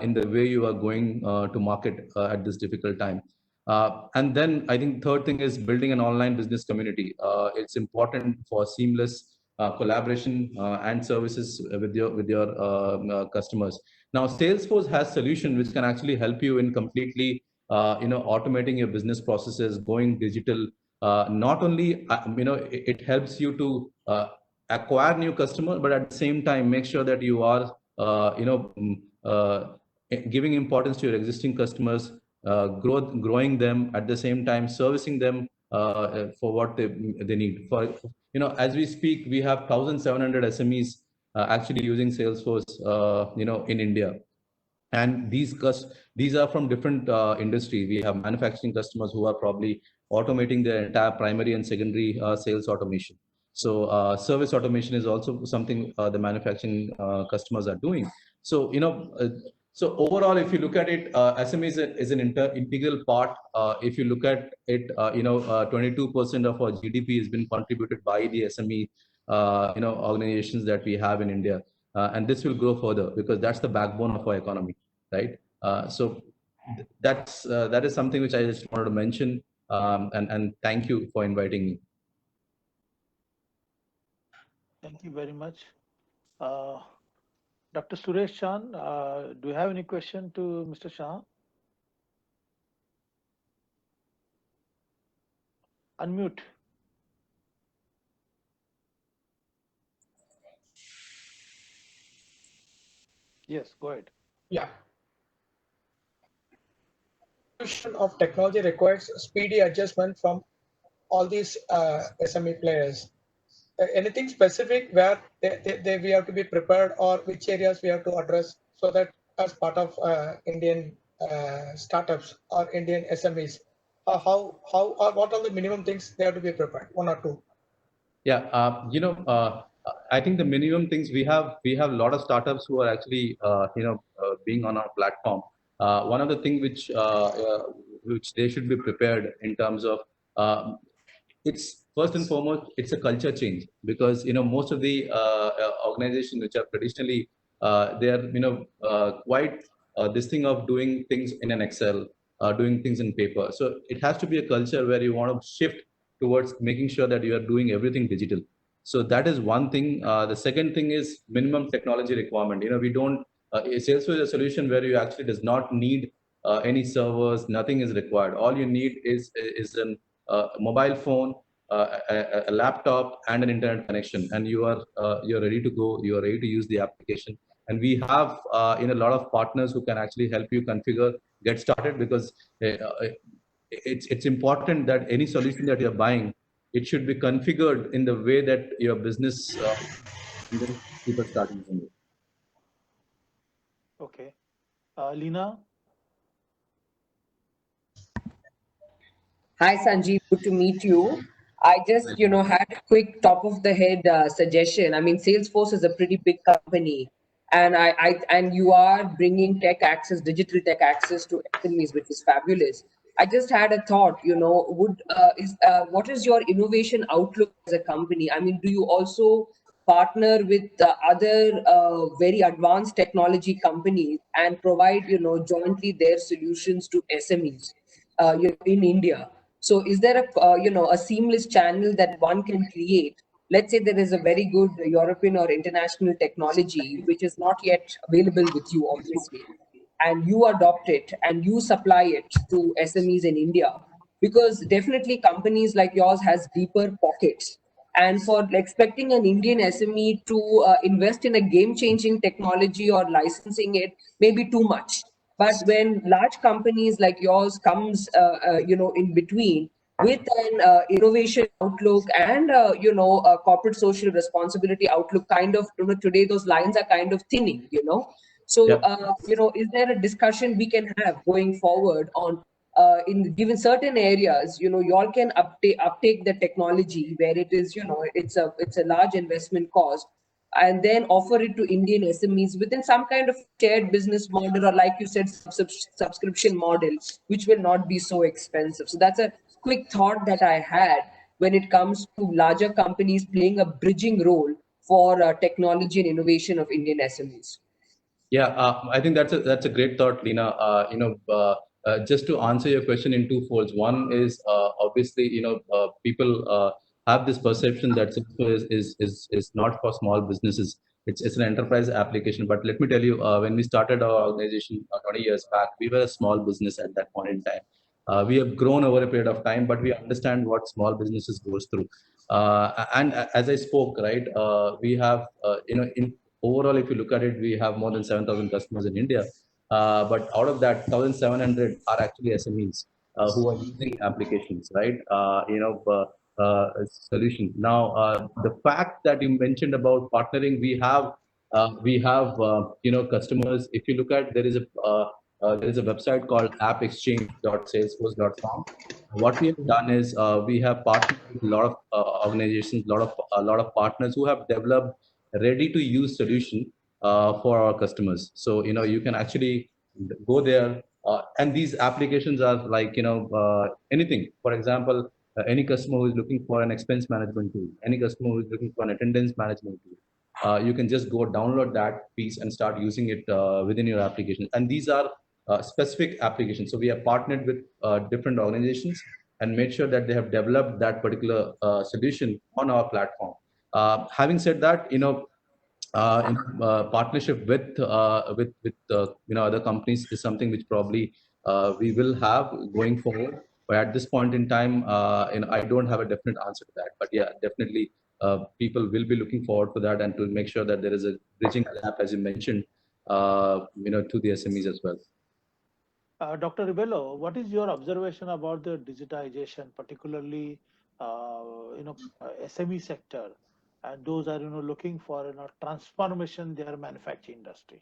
in the way you are going to market at this difficult time. And then I think third thing is building an online business community. It's important for seamless collaboration and services with your customers. Now, Salesforce has solution which can actually help you in completely automating your business processes, going digital. Not only it helps you to acquire new customer, but at the same time make sure that you are giving importance to your existing customers, growing them, at the same time servicing them for what they need. For as we speak, we have 1,700 SMEs actually using Salesforce in India. And these are from different industries. We have manufacturing customers who are probably automating their entire primary and secondary sales automation. So service automation is also something the manufacturing customers are doing. So so overall, if you look at it, SME is an integral part. If you look at it, 22% of our GDP has been contributed by the SME organizations that we have in India. And this will grow further because that's the backbone of our economy, right? So that is something which I just wanted to mention, and thank you for inviting me. Thank you very much. Dr. Suresh Shan, do you have any question to Mr. Shah? Unmute. Yes, go ahead. Yeah. Of technology requires speedy adjustment from all these SME players. Anything specific where we have to be prepared, or which areas we have to address, so that as part of Indian startups or Indian SMEs, how or what are the minimum things they have to be prepared? One or two. Yeah, I think the minimum things we have a lot of startups who are actually being on our platform. One of the things which they should be prepared in terms of it's first and foremost, it's a culture change, because most of the organizations which are traditionally they are quite this thing of doing things in an Excel, doing things in paper. So it has to be a culture where you want to shift towards making sure that you are doing everything digital. So that is one thing. The second thing is minimum technology requirement. We don't Salesforce is a solution where you actually does not need any servers. Nothing is required. All you need is a mobile phone, a laptop, and an internet connection, and you're ready to go. You are ready to use the application. And we have a lot of partners who can actually help you configure, get started, because it's important that any solution that you're buying, it should be configured in the way that your business people start using it. Okay. Leena? Hi, Sanjeev. Good to meet you. I just, had a quick top of the head suggestion. I mean, Salesforce is a pretty big company, and you are bringing tech access, digital tech access to SMEs, which is fabulous. I just had a thought, what is your innovation outlook as a company? I mean, do you also partner with other very advanced technology companies and provide, jointly their solutions to SMEs, in India? So is there a seamless channel that one can create? Let's say there is a very good European or international technology which is not yet available with you, obviously, and you adopt it and you supply it to SMEs in India, because definitely companies like yours has deeper pockets. And for expecting an Indian SME to invest in a game-changing technology or licensing it may be too much. But when large companies like yours comes, in between with an innovation outlook and a corporate social responsibility outlook, kind of, today those lines are kind of thinning. So Yeah. is there a discussion we can have going forward on in given certain areas, you all can uptake the technology where it is, it's a large investment cost, and then offer it to Indian SMEs within some kind of shared business model, or like you said, subscription model, which will not be so expensive. So that's a quick thought that I had when it comes to larger companies playing a bridging role for technology and innovation of Indian SMEs. Yeah, I think that's a great thought, Leena. Just to answer your question in two folds. One is obviously, people have this perception that Cisco is not for small businesses. It's an enterprise application. But let me tell you, when we started our organization 20 years back, we were a small business at that point in time. We have grown over a period of time, but we understand what small businesses goes through. And as I spoke, right, we have, in overall, if you look at it, we have more than 7,000 customers in India. But out of that, 1,700 are actually SMEs who are using applications, right? Solution. Now, the fact that you mentioned about partnering, we have customers. If you look at, there is a website called appexchange.salesforce.com. What we have done is we have partnered with a lot of organizations, a lot of partners who have developed ready to use solution for our customers. So you can actually go there, and these applications are like anything. For example, any customer who is looking for an expense management tool, any customer who is looking for an attendance management tool, you can just go download that piece and start using it within your application. And these are specific applications. So we have partnered with different organizations and made sure that they have developed that particular solution on our platform. Having said that, partnership with other companies is something which probably we will have going forward. But at this point in time, I don't have a definite answer to that. But yeah, definitely, people will be looking forward to that and to make sure that there is a bridging gap, as you mentioned, to the SMEs as well. Dr. Ribolla, what is your observation about the digitization, particularly SME sector, and those are looking for transformation their manufacturing industry?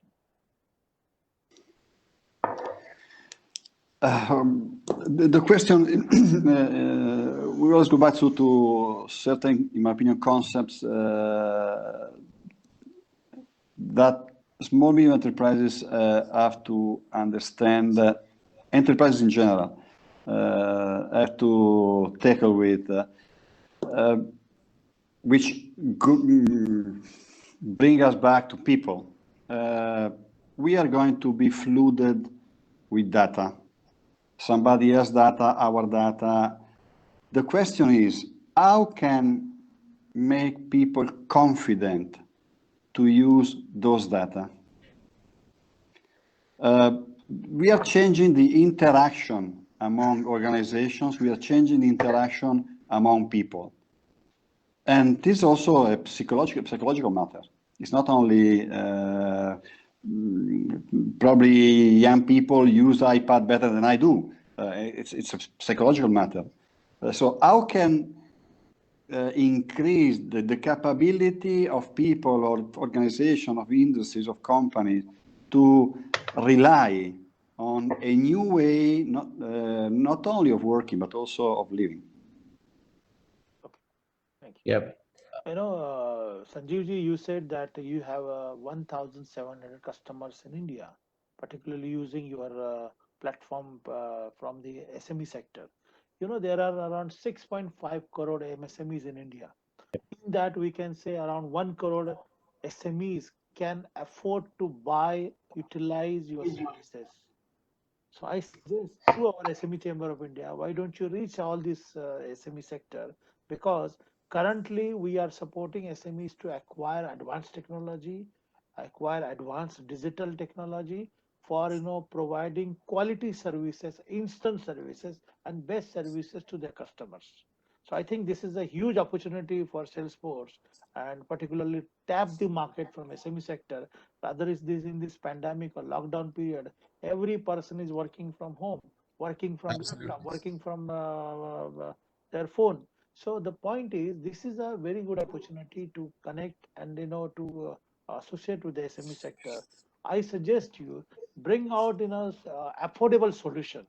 The question we always go back to certain, in my opinion, concepts that small medium enterprises have to understand. Enterprises in general have to tackle with, which bring us back to people. We are going to be flooded with data. Somebody else's data, our data. The question is, how can make people confident to use those data? We are changing the interaction among organizations. We are changing the interaction among people. And this is also a psychological matter. It's not only probably young people use iPad better than I do. It's a psychological matter. So how can increase the capability of people or organizations, of industries, of companies to rely on a new way, not only of working, but also of living? Okay. Thank you. Yep. Sanjeevji, you said that you have 1,700 customers in India, particularly using your platform from the SME sector. There are around 6.5 crore MSMEs in India. In that, we can say around 1 crore SMEs can afford to buy, utilize your services. So I suggest through our SME Chamber of India, why don't you reach all this SME sector? Because currently we are supporting SMEs to acquire advanced technology, acquire advanced digital technology for providing quality services, instant services, and best services to their customers. So I think this is a huge opportunity for Salesforce and particularly tap the market from SME sector. Rather is this in this pandemic or lockdown period, every person is working from home, working from laptop, working from their phone. So the point is, this is a very good opportunity to connect and to associate with the SME sector. I suggest you bring out affordable solution,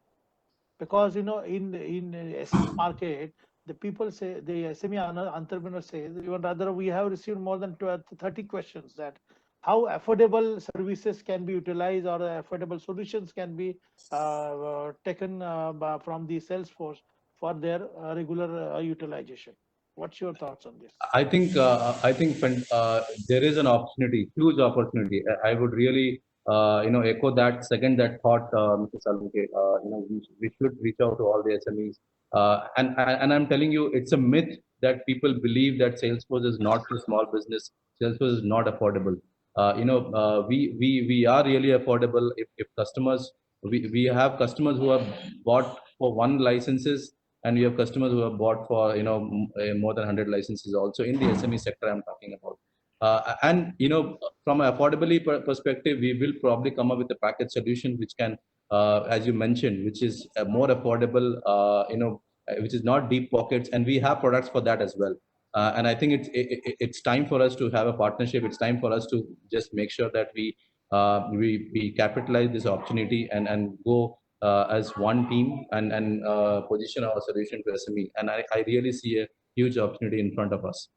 because in SME market, the people say, the SME entrepreneur says, even rather we have received more than 12, 30 questions that how affordable services can be utilized or affordable solutions can be taken from the Salesforce for their regular utilization. What's your thoughts on this? I think there is an opportunity, huge opportunity. I would really echo that, second that thought, Mr. Salunkhe. We should reach out to all the SMEs. And I'm telling you, it's a myth that people believe that Salesforce is not for small business. Salesforce is not affordable. We are really affordable. If customers, we have customers who have bought for one licenses, and we have customers who have bought for more than 100 licenses also in the SME sector I'm talking about. And from an affordability perspective, we will probably come up with a package solution which can, as you mentioned, which is more affordable, which is not deep pockets, and we have products for that as well. And I think it's time for us to have a partnership. It's time for us to just make sure that we capitalize this opportunity and go as one team and position our solution to SME. And I really see a huge opportunity in front of us.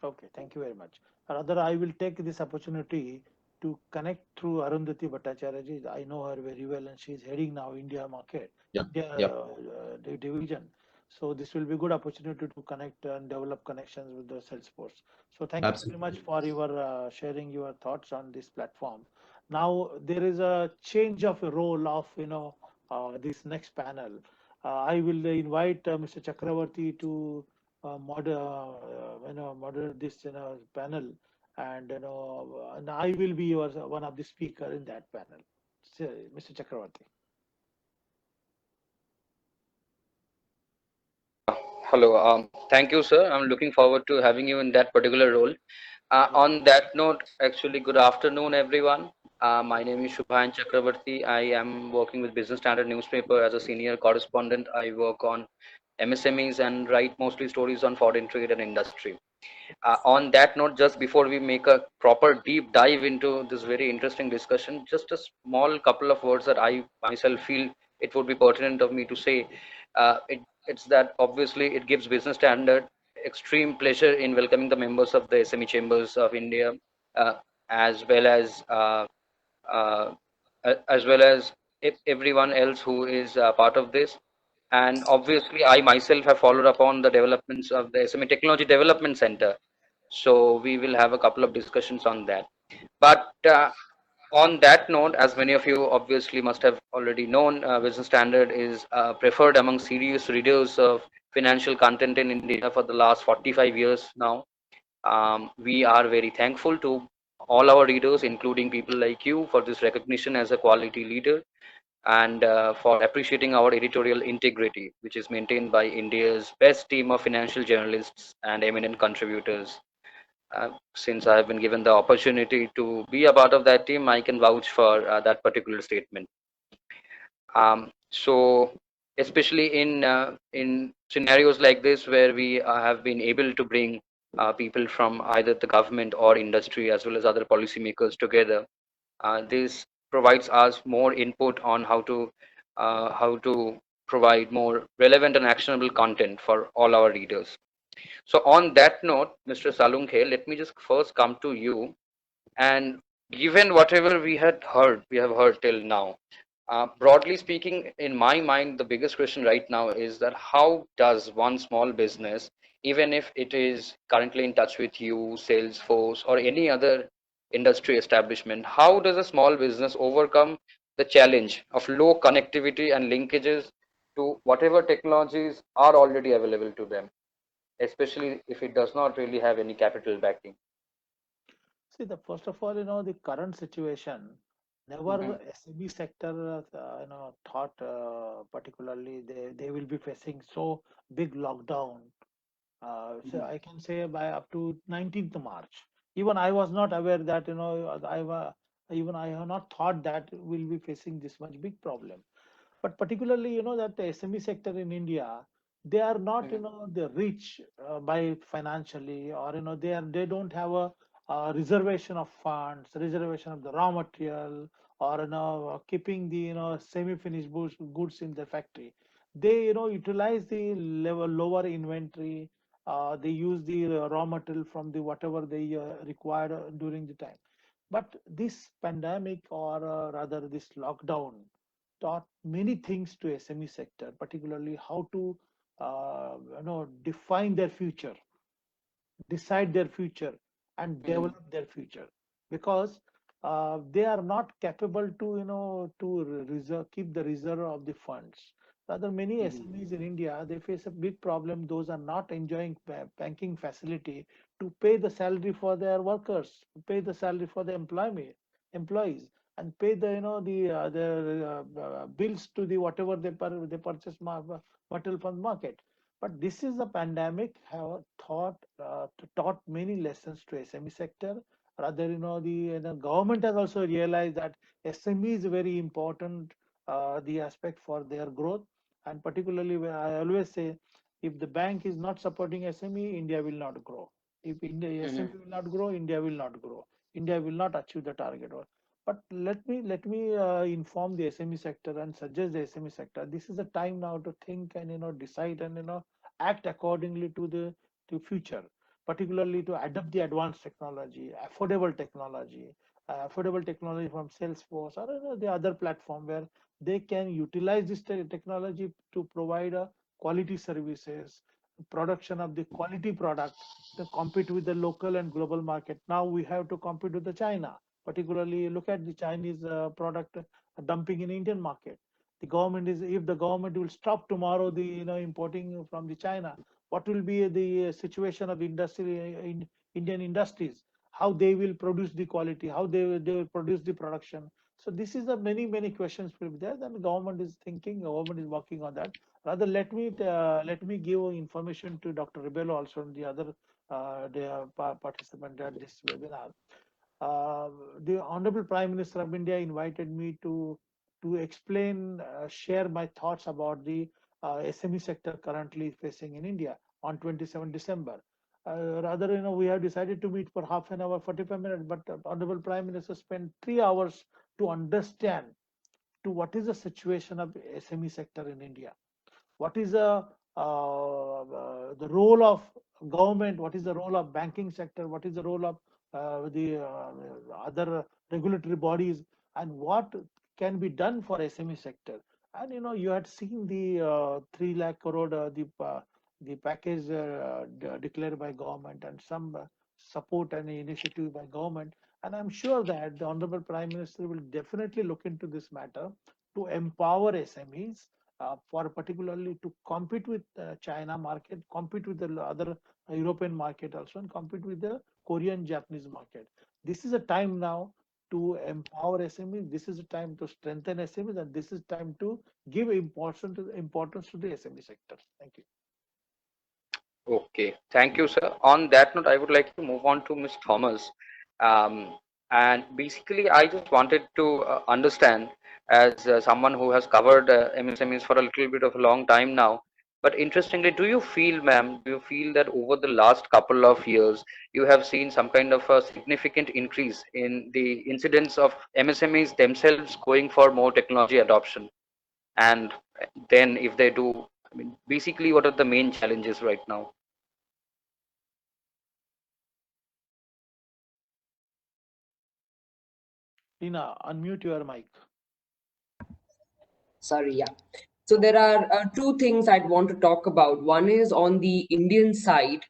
Okay, thank you very much. Rather, I will take this opportunity to connect through Arundhati Bhattacharya. I know her very well, and she is heading now India market, the division. So this will be a good opportunity to connect and develop connections with the Salesforce. So thank you very much for your sharing your thoughts on this platform. Now there is a change of role of this next panel. I will invite Mr. Chakraborty to moderate this panel, and and I will be one of the speaker in that panel. So, Mr. Chakraborty. Hello. Thank you, sir. I'm looking forward to having you in that particular role. On that note, actually, good afternoon, everyone. My name is Subhayan Chakraborty. I am working with Business Standard newspaper as a senior correspondent. I work on MSMEs and write mostly stories on foreign trade and industry. On that note, just before we make a proper deep dive into this very interesting discussion, just a small couple of words that I myself feel it would be pertinent of me to say. It's that obviously it gives Business Standard extreme pleasure in welcoming the members of the SME Chambers of India, uh, as well as uh, uh, as well as everyone else who is part of this. And obviously, I myself have followed up on the developments of the SME Technology Development Center. So we will have a couple of discussions on that. But on that note, as many of you obviously must have already known, Business Standard is preferred among serious readers of financial content in India for the last 45 years now. We are very thankful to all our readers, including people like you, for this recognition as a quality leader, and for appreciating our editorial integrity, which is maintained by India's best team of financial journalists and eminent contributors. Since I have been given the opportunity to be a part of that team, I can vouch for that particular statement. So, especially in scenarios like this, where we have been able to bring people from either the government or industry as well as other policymakers together, this provides us more input on how to provide more relevant and actionable content for all our readers. So on that note, Mr. Salunkhe, let me just first come to you. And given whatever we have heard till now, broadly speaking, in my mind, the biggest question right now is that how does one small business, even if it is currently in touch with you, Salesforce, or any other industry establishment, how does a small business overcome the challenge of low connectivity and linkages to whatever technologies are already available to them, especially if it does not really have any capital backing? See, the first of all, the current situation, Mhm, never SME sector, thought particularly they will be facing so big lockdown. So mhm, I can say by up to 19th March. Even I was not aware that, even I have not thought that we'll be facing this much big problem. But particularly, that the SME sector in India, they are not, mhm, the rich by financially, or they don't have a reservation of funds, reservation of the raw material, or keeping the semi-finished goods in the factory. They utilize the level lower inventory. They use the raw material from the whatever they require during the time. But this pandemic, or rather this lockdown, taught many things to SME sector, particularly how to define their future, decide their future, and mhm, develop their future, because they are not capable to to reserve, keep the reserve of the funds. Rather, many mhm, SMEs in India, they face a big problem. Those are not enjoying banking facility to pay the salary for their workers, pay the salary for the employees, and pay the bills to the whatever they purchase material from the market. But this is a pandemic have taught many lessons to SME sector. Rather, the government has also realized that SME is very important, the aspect for their growth. And particularly, where I always say, if the bank is not supporting SME, India will not grow. If India mhm, SME will not grow, India will not grow. India will not achieve the target. But let me inform the SME sector and suggest the SME sector. This is the time now to think and decide and act accordingly to the future, particularly to adopt the advanced technology, affordable technology from Salesforce, or the other platform where they can utilize this technology to provide quality services, production of the quality product, to compete with the local and global market. Now we have to compete with the China. Particularly, look at the Chinese product dumping in Indian market. The government is, if the government will stop tomorrow the importing from the China, what will be the situation of industry in Indian industries? How they will produce the quality? How they will produce the production? So this is the many questions will be there. Then the government is thinking, government is working on that. Rather, let me give information to Dr. Ribolla, also, and the other participant at this webinar. uh, the Honorable Prime Minister of India invited me to explain, share my thoughts about the SME sector currently facing in India on 27 December. Rather, we have decided to meet for half an hour, 45 minutes, but Honorable Prime Minister spent 3 hours to understand to what is the situation of SME sector in India. What is the role of government? What is the role of banking sector? What is the role of the other regulatory bodies? And what can be done for SME sector? And you had seen the 3 lakh crore, the package declared by government, and some support and initiative by government. And I'm sure that the Honorable Prime Minister will definitely look into this matter to empower SMEs, for particularly to compete with China market, compete with the other European market also, and compete with the Korean, Japanese market. This is a time now to empower SMEs. This is a time to strengthen SMEs, and this is time to give importance to the SME sector. Thank you. Okay, thank you, sir. On that note, I would like to move on to Ms. Thomas. Um, and basically, I just wanted to understand, as someone who has covered MSMEs for a little bit of a long time now. But interestingly, do you feel, ma'am, do you feel that over the last couple of years, you have seen some kind of a significant increase in the incidence of MSMEs themselves going for more technology adoption? And then, if they do, I mean, basically, what are the main challenges right now? Leena, unmute your mic. Sorry, yeah. So there are two things I'd want to talk about. One is on the Indian side,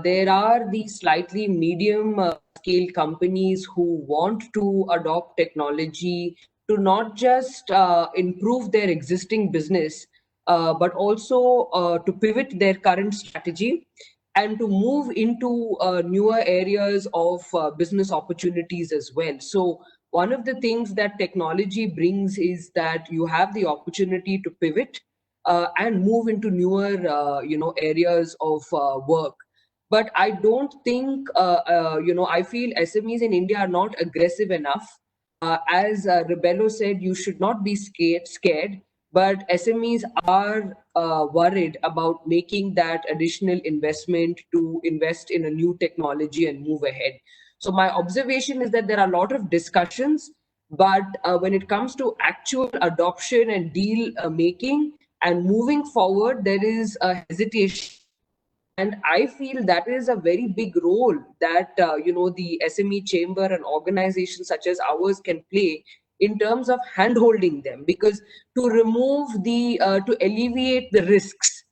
there are the slightly medium scale companies who want to adopt technology to not just improve their existing business, but also to pivot their current strategy and to move into newer areas of business opportunities as well. So one of the things that technology brings is that you have the opportunity to pivot and move into newer areas of work. But I don't think I feel SMEs in India are not aggressive enough. As Ribolla said, you should not be scared, but SMEs are worried about making that additional investment to invest in a new technology and move ahead. So my observation is that there are a lot of discussions, but when it comes to actual adoption and deal making and moving forward, there is a hesitation. And I feel that is a very big role that the SME chamber and organizations such as ours can play in terms of handholding them, because to remove the to alleviate the risks,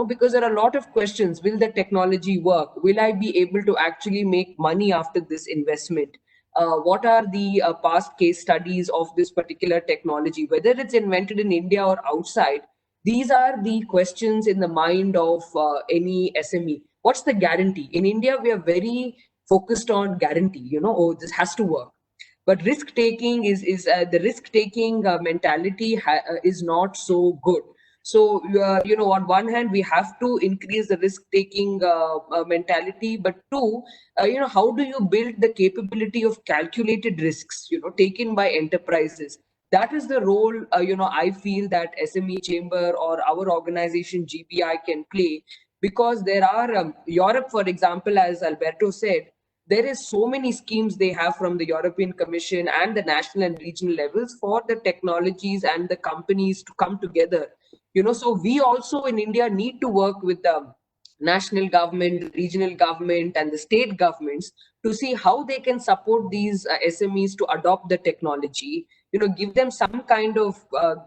because there are a lot of questions. Will the technology work? Will I be able to actually make money after this investment? What are the past case studies of this particular technology, whether it's invented in India or outside? These are the questions in the mind of any SME. What's the guarantee? In India, we are very focused on guarantee, oh, this has to work. But risk taking is the risk taking mentality is not so good. So, on one hand, we have to increase the risk taking mentality, but two, how do you build the capability of calculated risks, taken by enterprises? That is the role, I feel that SME chamber or our organization GPI can play, because there are Europe, for example, as Alberto said, there is so many schemes they have from the European Commission and the national and regional levels for the technologies and the companies to come together. So we also in India need to work with the national government, regional government, and the state governments to see how they can support these SMEs to adopt the technology. Give them some kind of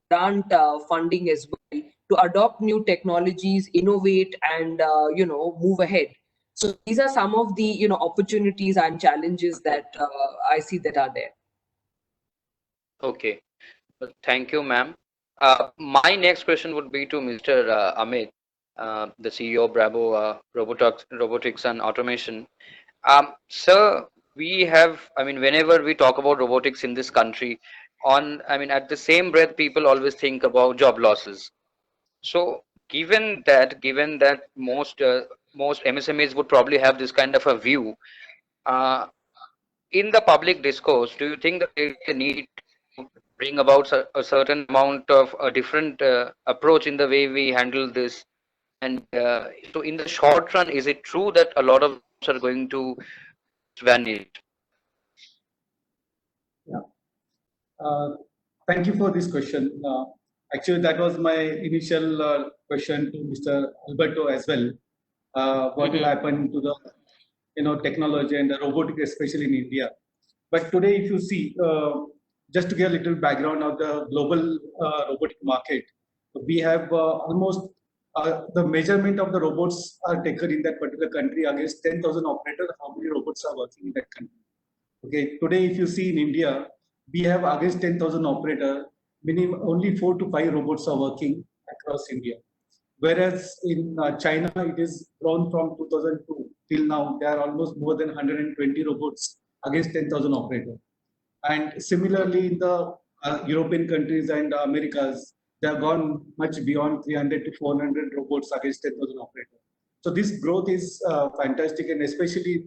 grant funding as well to adopt new technologies, innovate, and move ahead. So these are some of the opportunities and challenges that I see that are there. Okay. Well, thank you, ma'am. My next question would be to Mr. Amit, the CEO of BRABO Robotics and Automation. Sir, we have, whenever we talk about robotics in this country, at the same breath, people always think about job losses. So, given that most MSMEs would probably have this kind of a view, in the public discourse, do you think that there is a need to bring about a certain amount of a different approach in the way we handle this? And so, in the short run, is it true that a lot of jobs are going to vanish? Yeah. Thank you for this question. Actually, that was my initial question to Mr. Alberto as well. What will happen to the technology and the robotics, especially in India? But today, if you see, just to get a little background of the global robotic market, we have almost the measurement of the robots are taken in that particular country against 10,000 operators. How many robots are working in that country? Okay, today if you see in India, we have against 10,000 operators, minimum only 4 to 5 robots are working across India. Whereas in China, it is grown from 2002 till now, there are almost more than 120 robots against 10,000 operators. And similarly, in the European countries and Americas, they have gone much beyond 300 to 400 robots against 10,000 operators. So this growth is fantastic, and especially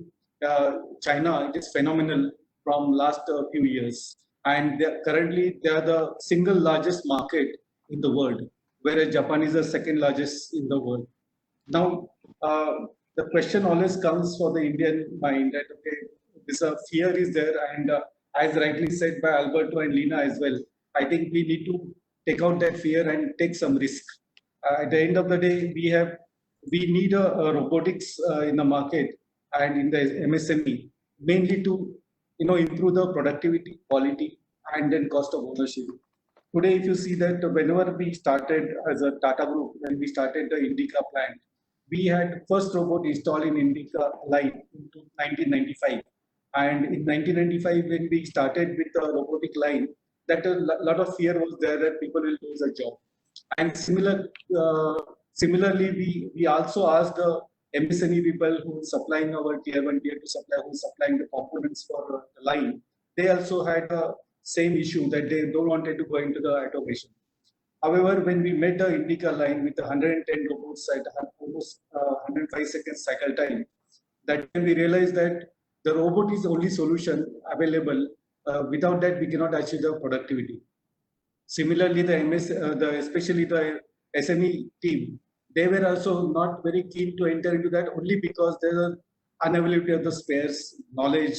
China, it is phenomenal from last few years. And currently, they are the single largest market in the world, whereas Japan is the second largest in the world. Now, the question always comes for the Indian mind that, okay, this fear is there, and as rightly said by Alberto and Leena as well, I think we need to take out that fear and take some risk. At the end of the day, we need a robotics in the market and in the MSME, mainly to improve the productivity, quality, and then cost of ownership. Today, if you see that whenever we started as a Tata Group, when we started the Indica plant, we had first robot installed in Indica line in 1995. And in 1995, when we started with the robotic line, that a lot of fear was there that people will lose a job. And similarly, we also asked the MSME people who are supplying our tier 1, tier 2 supplier, who are supplying the components for the line. They also had the same issue that they don't wanted to go into the automation. However, when we made the Indica line with 110 robots at almost 105 seconds cycle time, that time we realized that the robot is the only solution available. Without that, we cannot achieve the productivity. Similarly, especially the SME team, they were also not very keen to enter into that only because there are unavailability of the spares, knowledge,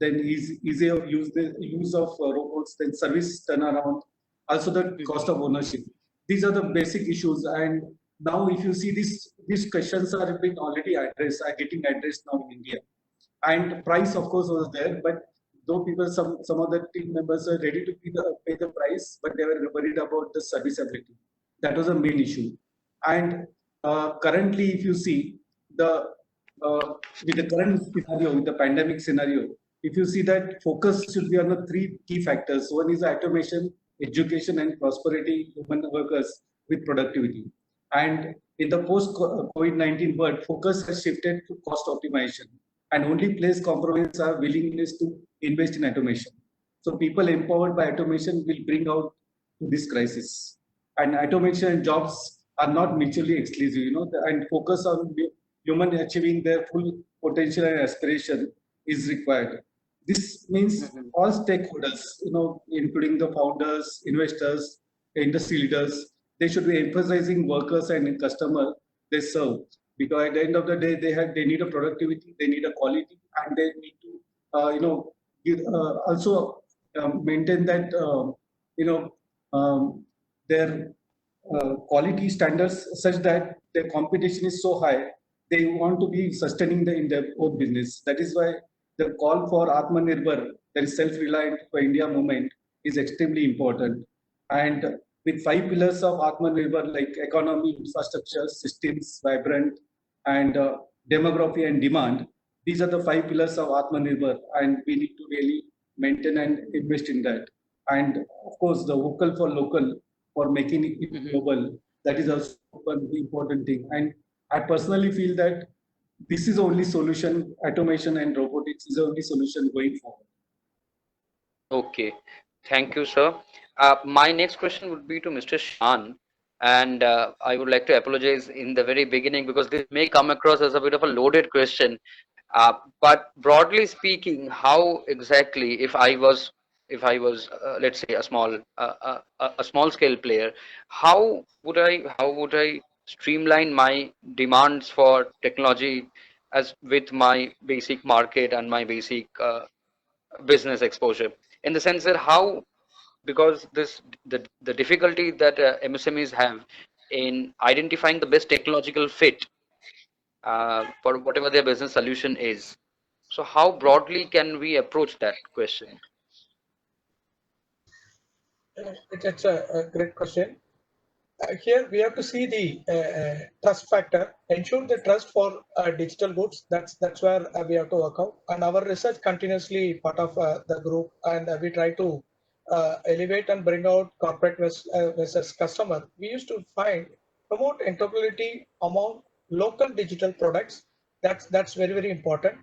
then easy of use of robots, then service turnaround, also the cost of ownership. These are the basic issues. And now, if you see these questions are being already addressed, are getting addressed now in India. And price, of course, was there, but though people, some of the team members are ready to pay the price, but they were worried about the serviceability. That was a main issue. And currently, if you see with the current scenario, with the pandemic scenario, if you see that focus should be on the three key factors. One is automation, education, and prosperity, human workers with productivity. And in the post-COVID-19 world, focus has shifted to cost optimization, and only place compromise are willingness to invest in automation. So people empowered by automation will bring out this crisis. And automation and jobs are not mutually exclusive, and focus on human achieving their full potential and aspiration is required. This means all stakeholders, including the founders, investors, industry leaders, they should be emphasizing workers and customer they serve, because at the end of the day, they need a productivity, they need a quality, and they need to also maintain that their quality standards such that their competition is so high, they want to be sustaining in their own business. That is why the call for Atmanirbhar, that is self-reliant for India movement, is extremely important. And with 5 pillars of Atmanirbhar, like economy, infrastructure, systems, vibrant, and demography and demand, these are the 5 pillars of Atmanirbhar, and we need to really maintain and invest in that. And of course, the vocal for local, for making it global, that is also one important thing. And I personally feel that this is the only solution. Automation and robotics is the only solution going forward. Okay, thank you, sir. My next question would be to Mr. Shan, and I would like to apologize in the very beginning because this may come across as a bit of a loaded question. But broadly speaking, how exactly, if I was, let's say, a small scale player, how would I streamline my demands for technology as with my basic market and my basic business exposure, in the sense that how, because the difficulty that MSMEs have in identifying the best technological fit for whatever their business solution is. So how broadly can we approach that question? It's a great question. Here we have to see the trust factor, ensure the trust for digital goods. That's where we have to work out. And our research continuously part of the group, and we try to elevate and bring out corporate versus customer. We used to promote interoperability among local digital products. That's very, very important.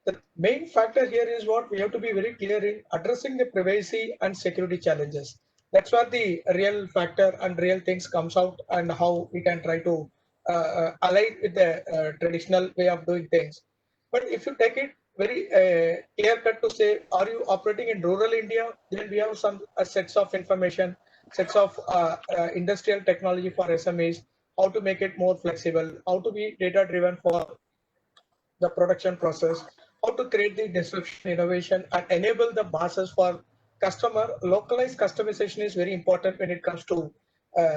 The main factor here is what we have to be very clear in addressing the privacy and security challenges. That's where the real factor and real things comes out, and how we can try to align with the traditional way of doing things. But if you take it very clear cut to say, are you operating in rural India? Then we have some sets of information, sets of industrial technology for SMEs, how to make it more flexible, how to be data driven for the production process, how to create the disruption innovation and enable the masses for customer. Localized customization is very important when it comes to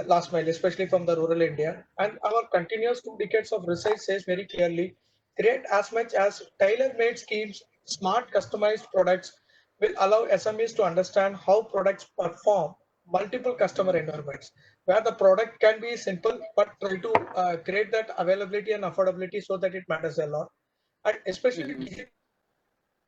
last mile, especially from the rural India. And our continuous 2 decades of research says very clearly, create as much as tailor-made schemes, smart customized products, will allow SMEs to understand how products perform multiple customer environments, where the product can be simple, but try to create that availability and affordability so that it matters a lot. And especially digital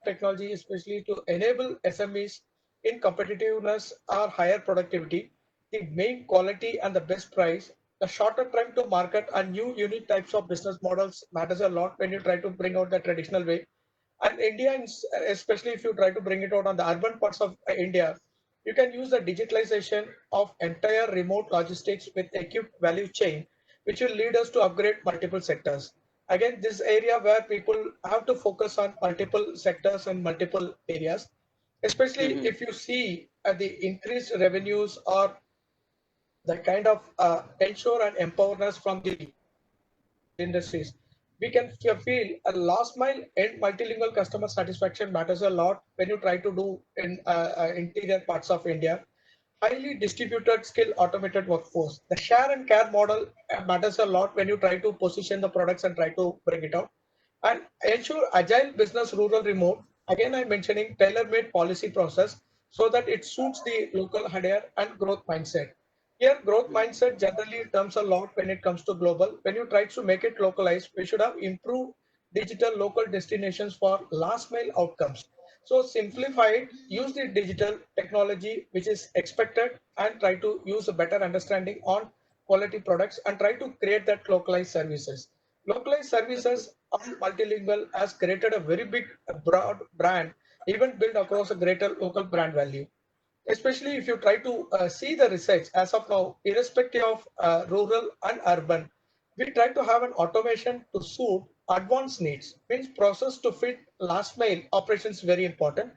technology, especially to enable SMEs in competitiveness or higher productivity, the main quality and the best price, the shorter time to market and new unique types of business models matters a lot when you try to bring out the traditional way. And India, especially if you try to bring it out on the urban parts of India, you can use the digitalization of entire remote logistics with acute value chain, which will lead us to upgrade multiple sectors. Again, this area where people have to focus on multiple sectors and multiple areas, especially if you see the increased revenues or the kind of ensure and empowerment from the industries. We can feel a last mile and multilingual customer satisfaction matters a lot when you try to do in interior parts of India. Highly distributed skill automated workforce. The share and care model matters a lot when you try to position the products and try to bring it out. And ensure agile business rural remote. Again, I'm mentioning tailor-made policy process so that it suits the local hardware and growth mindset. Here, growth mindset generally terms a lot when it comes to global. When you try to make it localized, we should have improved digital local destinations for last mile outcomes. So simplify it, use the digital technology which is expected and try to use a better understanding on quality products and try to create that localized services. Localized services on multilingual has created a very big broad brand, even built across a greater local brand value, especially if you try to see the research as of now, irrespective of rural and urban, we try to have an automation to suit advanced needs, means process to fit last mile operations very important,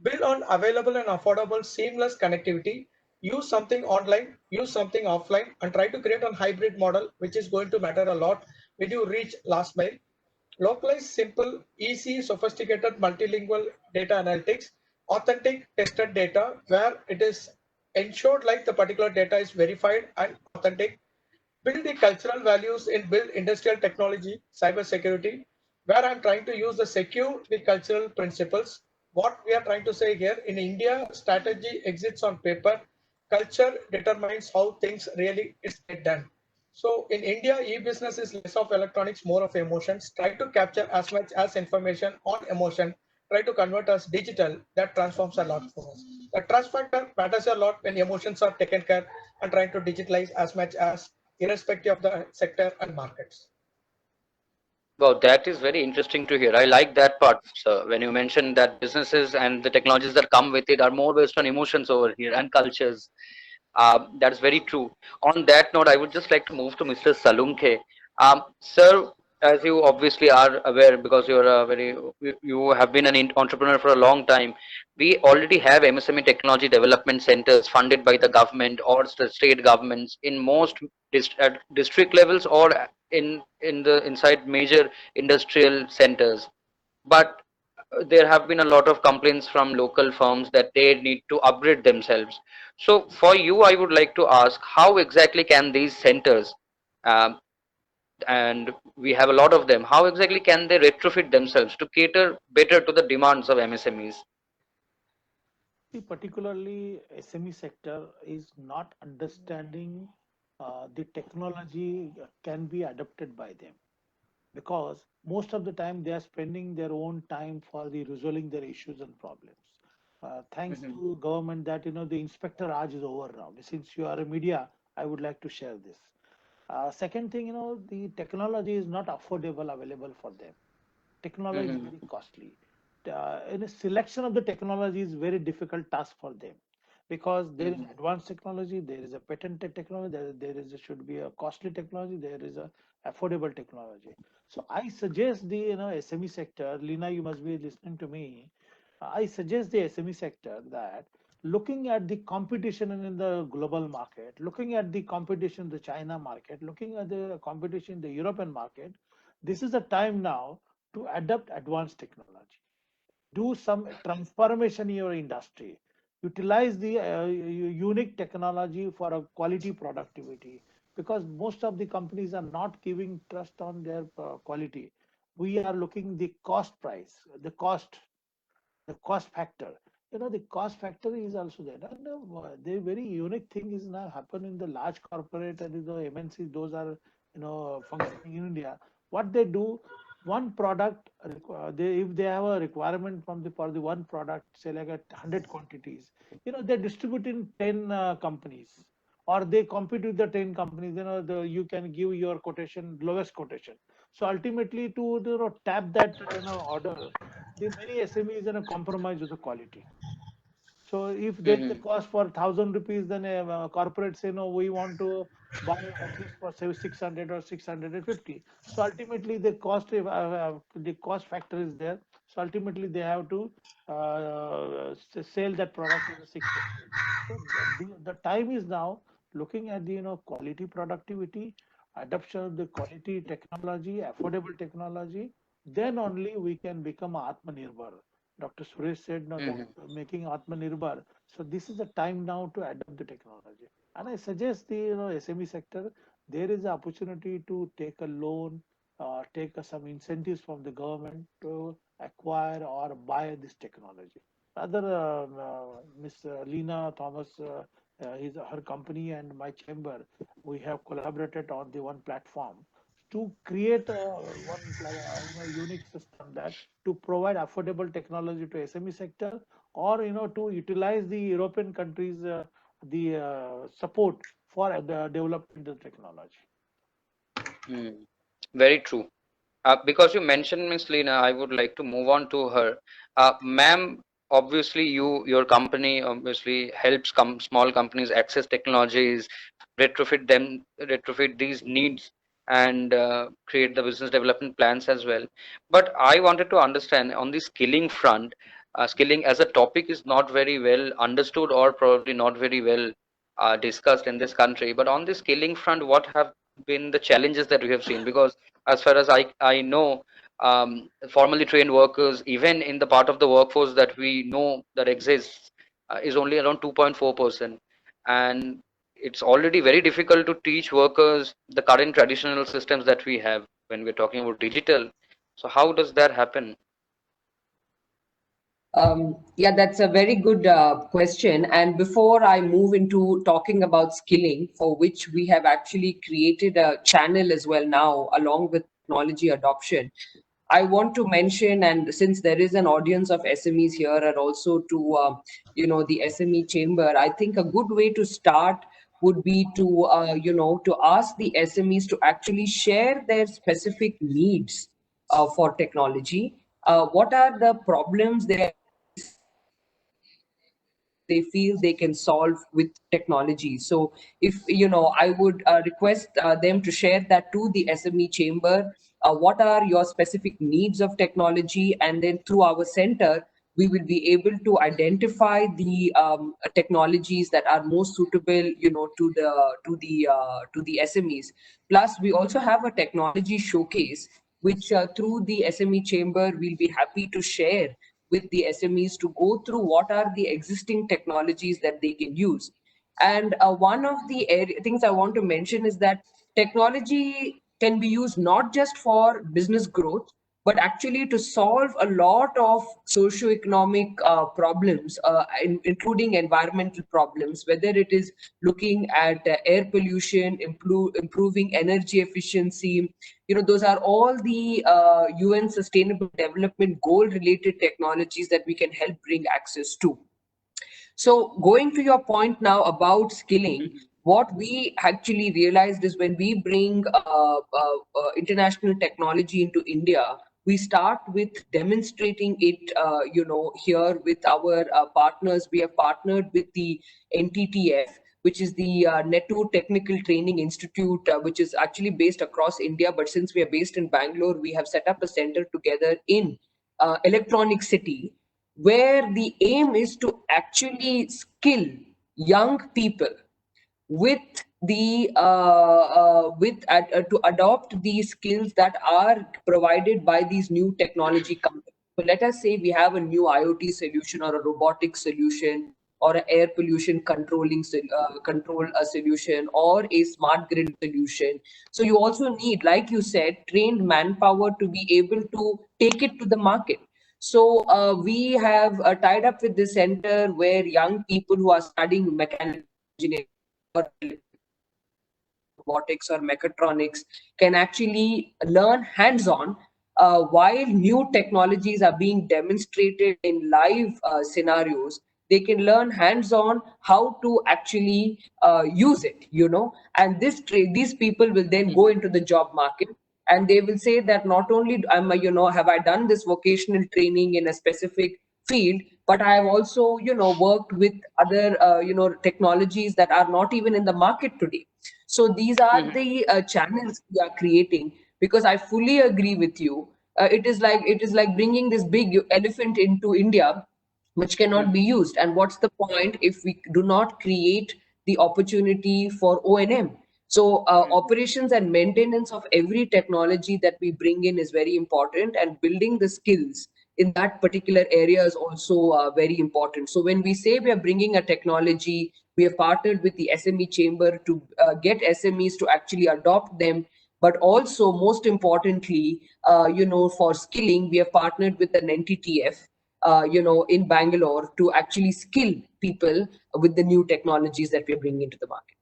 build on available and affordable seamless connectivity, use something online, use something offline, and try to create a hybrid model, which is going to matter a lot when you reach last mile. Localized, simple, easy, sophisticated, multilingual data analytics, authentic tested data where it is ensured like the particular data is verified and authentic. Build the cultural values in build industrial technology, cyber security, where I'm trying to use the secure the cultural principles. What we are trying to say here in India, strategy exists on paper. Culture determines how things really is get done. So in India, e-business is less of electronics, more of emotions. Try to capture as much as information on emotion. Try to convert us digital. That transforms a lot for us. The trust factor matters a lot when emotions are taken care and trying to digitalize as much as irrespective of the sector and markets. Wow, that is very interesting to hear. I like that part, sir, when you mentioned that businesses and the technologies that come with it are more based on emotions over here and cultures. That's very true. On that note, I would just like to move to Mr. Salunkhe. Sir, as you obviously are aware, because you're a very, you have been an entrepreneur for a long time. We already have MSME technology development centers funded by the government or the state governments in most at district levels or in the inside major industrial centers. But there have been a lot of complaints from local firms that they need to upgrade themselves. So for you, I would like to ask, how exactly can these centers, um, and we have a lot of them, how exactly can they retrofit themselves to cater better to the demands of MSMEs? See, particularly SME sector is not understanding the technology can be adopted by them, because most of the time they are spending their own time for the resolving their issues and problems. Thanks to government that the inspector Raj is over now. Since you are a media, I would like to share this. Second thing, the technology is not affordable available for them. Technology is very costly. In a selection of the technology is very difficult task for them, because there is advanced technology, there is a patented technology, should be a costly technology, there is a affordable technology. So I suggest the SME sector, Leena, you must be listening to me. I suggest the SME sector that looking at the competition in the global market, looking at the competition in the China market, looking at the competition in the European market, this is the time now to adopt advanced technology, do some transformation in your industry, utilize the unique technology for a quality productivity, because most of the companies are not giving trust on their quality. We are looking the cost price, the cost factor. the cost factor is also there. And the very unique thing is now happen in the large corporate and the MNCs. Those are functioning in India. What they do, one product, they if they have a requirement from the for the one product, say like 100 quantities, they distribute in 10 companies, or they compete with the 10 companies. You can give your quotation, lowest quotation. So ultimately, to tap that order, the many SMEs compromise with the quality. So if there is a Hmm. cost for 1,000 rupees, then a corporate say no, we want to buy at least for say 600 or 650. So ultimately the cost factor is there. So ultimately they have to sell that product at 650. So the time is now looking at the quality productivity, adoption of the quality technology, affordable technology. Then only we can become Atmanirbhar. Dr. Suresh said no, that Hmm. making Atmanirbhar. So this is the time now to adopt the technology. And I suggest the SME sector, there is an opportunity to take a loan, take some incentives from the government to acquire or buy this technology. Rather, Miss Leena Thomas, her company and my chamber, we have collaborated on the one platform to create one unique system that to provide affordable technology to SME sector, or to utilize the European countries the support for the development of technology. Hmm. Very true. Because you mentioned Miss Leena, I would like to move on to her. Ma'am, obviously your company obviously helps small companies access technologies, retrofit these needs, and create the business development plans as well. But I wanted to understand on the skilling front, skilling as a topic is not very well understood, or probably not very well discussed in this country. But on the skilling front, what have been the challenges that we have seen? Because as far as I know, formally trained workers, even in the part of the workforce that we know that exists, is only around 2.4%. And it's already very difficult to teach workers the current traditional systems that we have when we're talking about digital. So how does that happen? Yeah, that's a very good question. And before I move into talking about skilling, for which we have actually created a channel as well now, along with technology adoption, I want to mention, and since there is an audience of SMEs here, and also to the SME chamber, I think a good way to start would be to to ask the SMEs to actually share their specific needs for technology. What are the problems they feel they can solve with technology? So if I would request them to share that to the SME chamber. What are your specific needs of technology? And then through our center, we will be able to identify the technologies that are most suitable, to the SMEs. Plus, we also have a technology showcase, which through the SME chamber we'll be happy to share with the SMEs to go through what are the existing technologies that they can use. And one of the things I want to mention is that technology can be used not just for business growth, but actually to solve a lot of socio-economic problems, including environmental problems, whether it is looking at air pollution, improving energy efficiency. Those are all the UN Sustainable Development Goal related technologies that we can help bring access to. So going to your point now about skilling, what we actually realized is when we bring international technology into India, we start with demonstrating it, here with our partners. We have partnered with the NTTF, which is the Nettu Technical Training Institute, which is actually based across India. But since we are based in Bangalore, we have set up a center together in Electronic City, where the aim is to actually skill young people with the to adopt these skills that are provided by these new technology companies. So let us say we have a new IoT solution, or a robotic solution, or an air pollution control solution, or a smart grid solution. So you also need, like you said, trained manpower to be able to take it to the market. So we have tied up with this center where young people who are studying mechanical engineering or robotics or mechatronics can actually learn hands-on while new technologies are being demonstrated in live scenarios. They can learn hands-on how to actually use it, and these people will then go into the job market, and they will say that not only have I done this vocational training in a specific field, but I have also worked with other technologies that are not even in the market today. So these are the channels we are creating, because I fully agree with you. It is like bringing this big elephant into India, which cannot be used. And what's the point if we do not create the opportunity for O&M? So operations and maintenance of every technology that we bring in is very important, and building the skills in that particular area is also very important. So when we say we are bringing a technology, we have partnered with the SME chamber to get SMEs to actually adopt them. But also, most importantly, for skilling, we have partnered with an NTTF, in Bangalore to actually skill people with the new technologies that we are bringing into the market.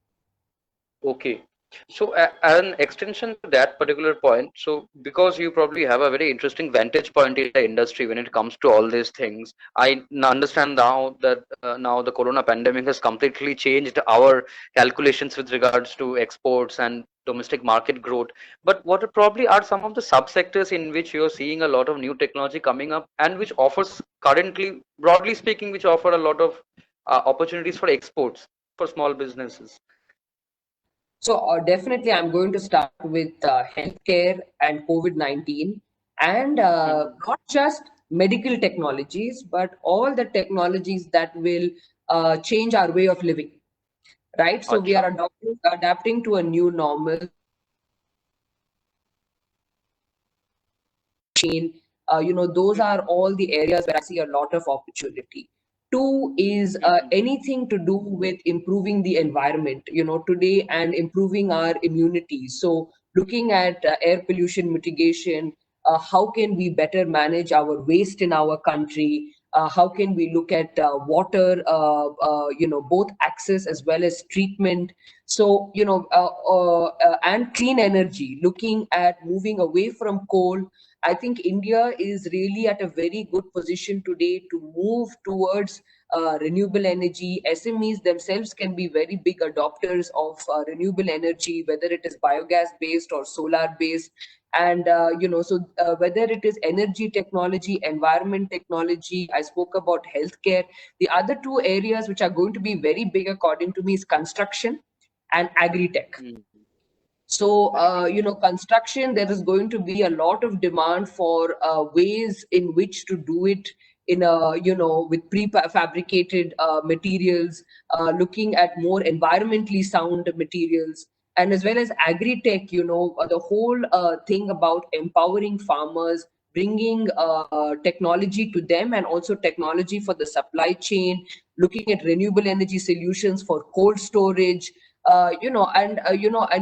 Okay. So an extension to that particular point, so because you probably have a very interesting vantage point in the industry when it comes to all these things, I understand now that now the corona pandemic has completely changed our calculations with regards to exports and domestic market growth. But what probably are some of the subsectors in which you're seeing a lot of new technology coming up, and which offers currently, broadly speaking, which offer a lot of opportunities for exports for small businesses? So definitely, I'm going to start with healthcare and COVID-19, and not just medical technologies, but all the technologies that will change our way of living, right? So we Acha. are adapting to a new normal. Those are all the areas where I see a lot of opportunity. Two is anything to do with improving the environment, today, and improving our immunity. So looking at air pollution mitigation, how can we better manage our waste in our country? How can we look at water, both access as well as treatment? So, and clean energy, looking at moving away from coal. I think India is really at a very good position today to move towards renewable energy. SMEs themselves can be very big adopters of renewable energy, whether it is biogas based or solar based. And, whether it is energy technology, environment technology, I spoke about healthcare. The other two areas which are going to be very big, according to me, is construction and agri-tech. So, construction, there is going to be a lot of demand for ways in which to do it in with prefabricated materials, looking at more environmentally sound materials, and as well as agri-tech, the whole thing about empowering farmers, bringing technology to them, and also technology for the supply chain, looking at renewable energy solutions for cold storage, and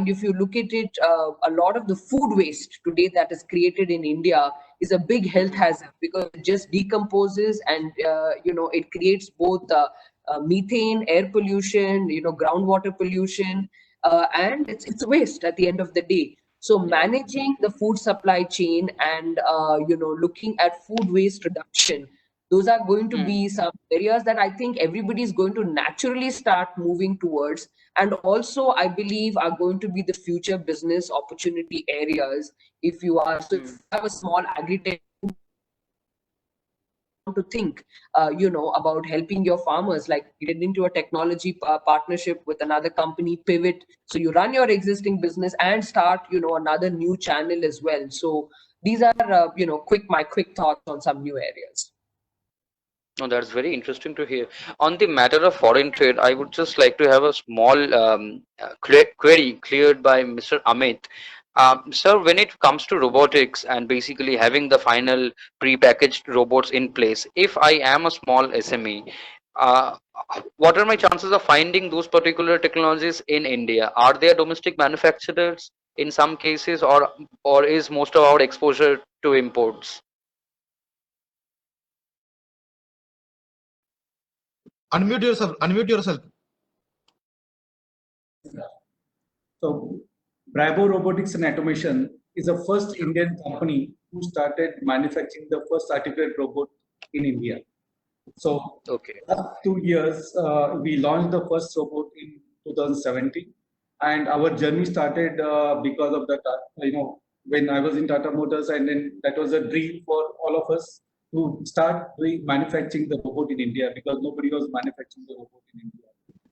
if you look at it, a lot of the food waste today that is created in India is a big health hazard, because it just decomposes, and it creates both methane, air pollution, groundwater pollution, and it's waste at the end of the day. So managing the food supply chain and looking at food waste reduction, those are going to be some areas that I think everybody is going to naturally start moving towards, and also I believe are going to be the future business opportunity areas. If you have a small agri-tech to think about helping your farmers, like get into a technology partnership with another company, pivot, so you run your existing business and start another new channel as well. So these are my quick thoughts on some new areas. No, that's very interesting to hear. On the matter of foreign trade, I would just like to have a small query cleared by Mr. Amit. Sir, when it comes to robotics and basically having the final pre-packaged robots in place, if I am a small SME, uh, what are my chances of finding those particular technologies in India? Are there domestic manufacturers in some cases, or is most of our exposure to imports? Unmute yourself. Unmute yourself. So, BRABO Robotics and Automation is the first Indian company who started manufacturing the first articulated robot in India. So, Okay. last 2 years, we launched the first robot in 2017, and our journey started because of the, when I was in Tata Motors, and then that was a dream for all of us to start doing manufacturing the robot in India because nobody was manufacturing the robot in India.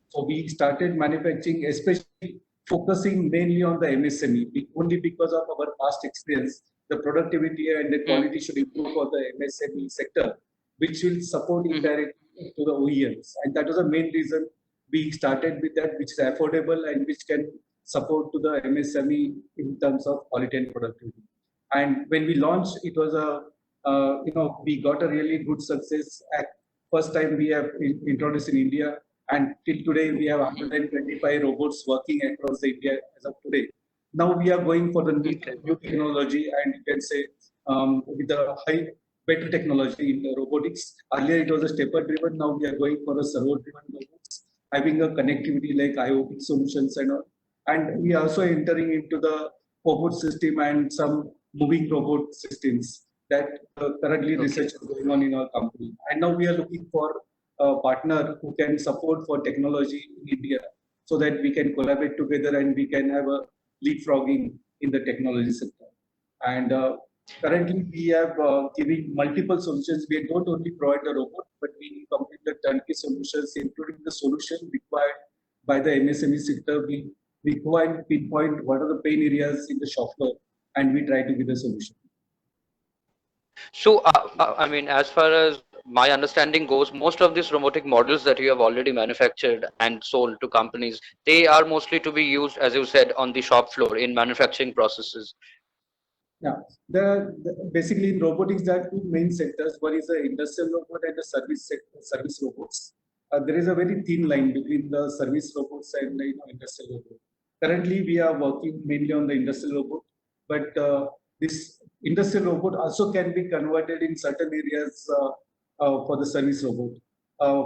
So we started manufacturing, especially focusing mainly on the MSME, only because of our past experience. The productivity and the quality should improve for the MSME sector, which will support indirectly to the OEMs. And that was the main reason we started with that, which is affordable and which can support to the MSME in terms of quality and productivity. And when we launched, it was we got a really good success. At first time we have introduced in India, and till today we have 125 robots working across the India as of today. Now we are going for the new technology, and you can say with the better technology in the robotics. Earlier it was a stepper driven. Now we are going for a servo driven robots, having a connectivity like IoT solutions and all. And we are also entering into the robot system and some moving robot systems that currently research is going on in our company. And now we are looking for a partner who can support for technology in India so that we can collaborate together and we can have a leapfrogging in the technology sector. And currently we have giving multiple solutions. We don't only provide the robot, but we complete the turnkey solutions, including the solution required by the MSME sector. We go and pinpoint what are the pain areas in the shop floor, and we try to give the solution. So, I mean, as far as my understanding goes, most of these robotic models that you have already manufactured and sold to companies, they are mostly to be used, as you said, on the shop floor in manufacturing processes. Yeah, basically in robotics there are two main sectors. One is the industrial robot and the service robots. There is a very thin line between the service robots and the industrial robot. Currently, we are working mainly on the industrial robot, but this industrial robot also can be converted in certain areas for the service robot.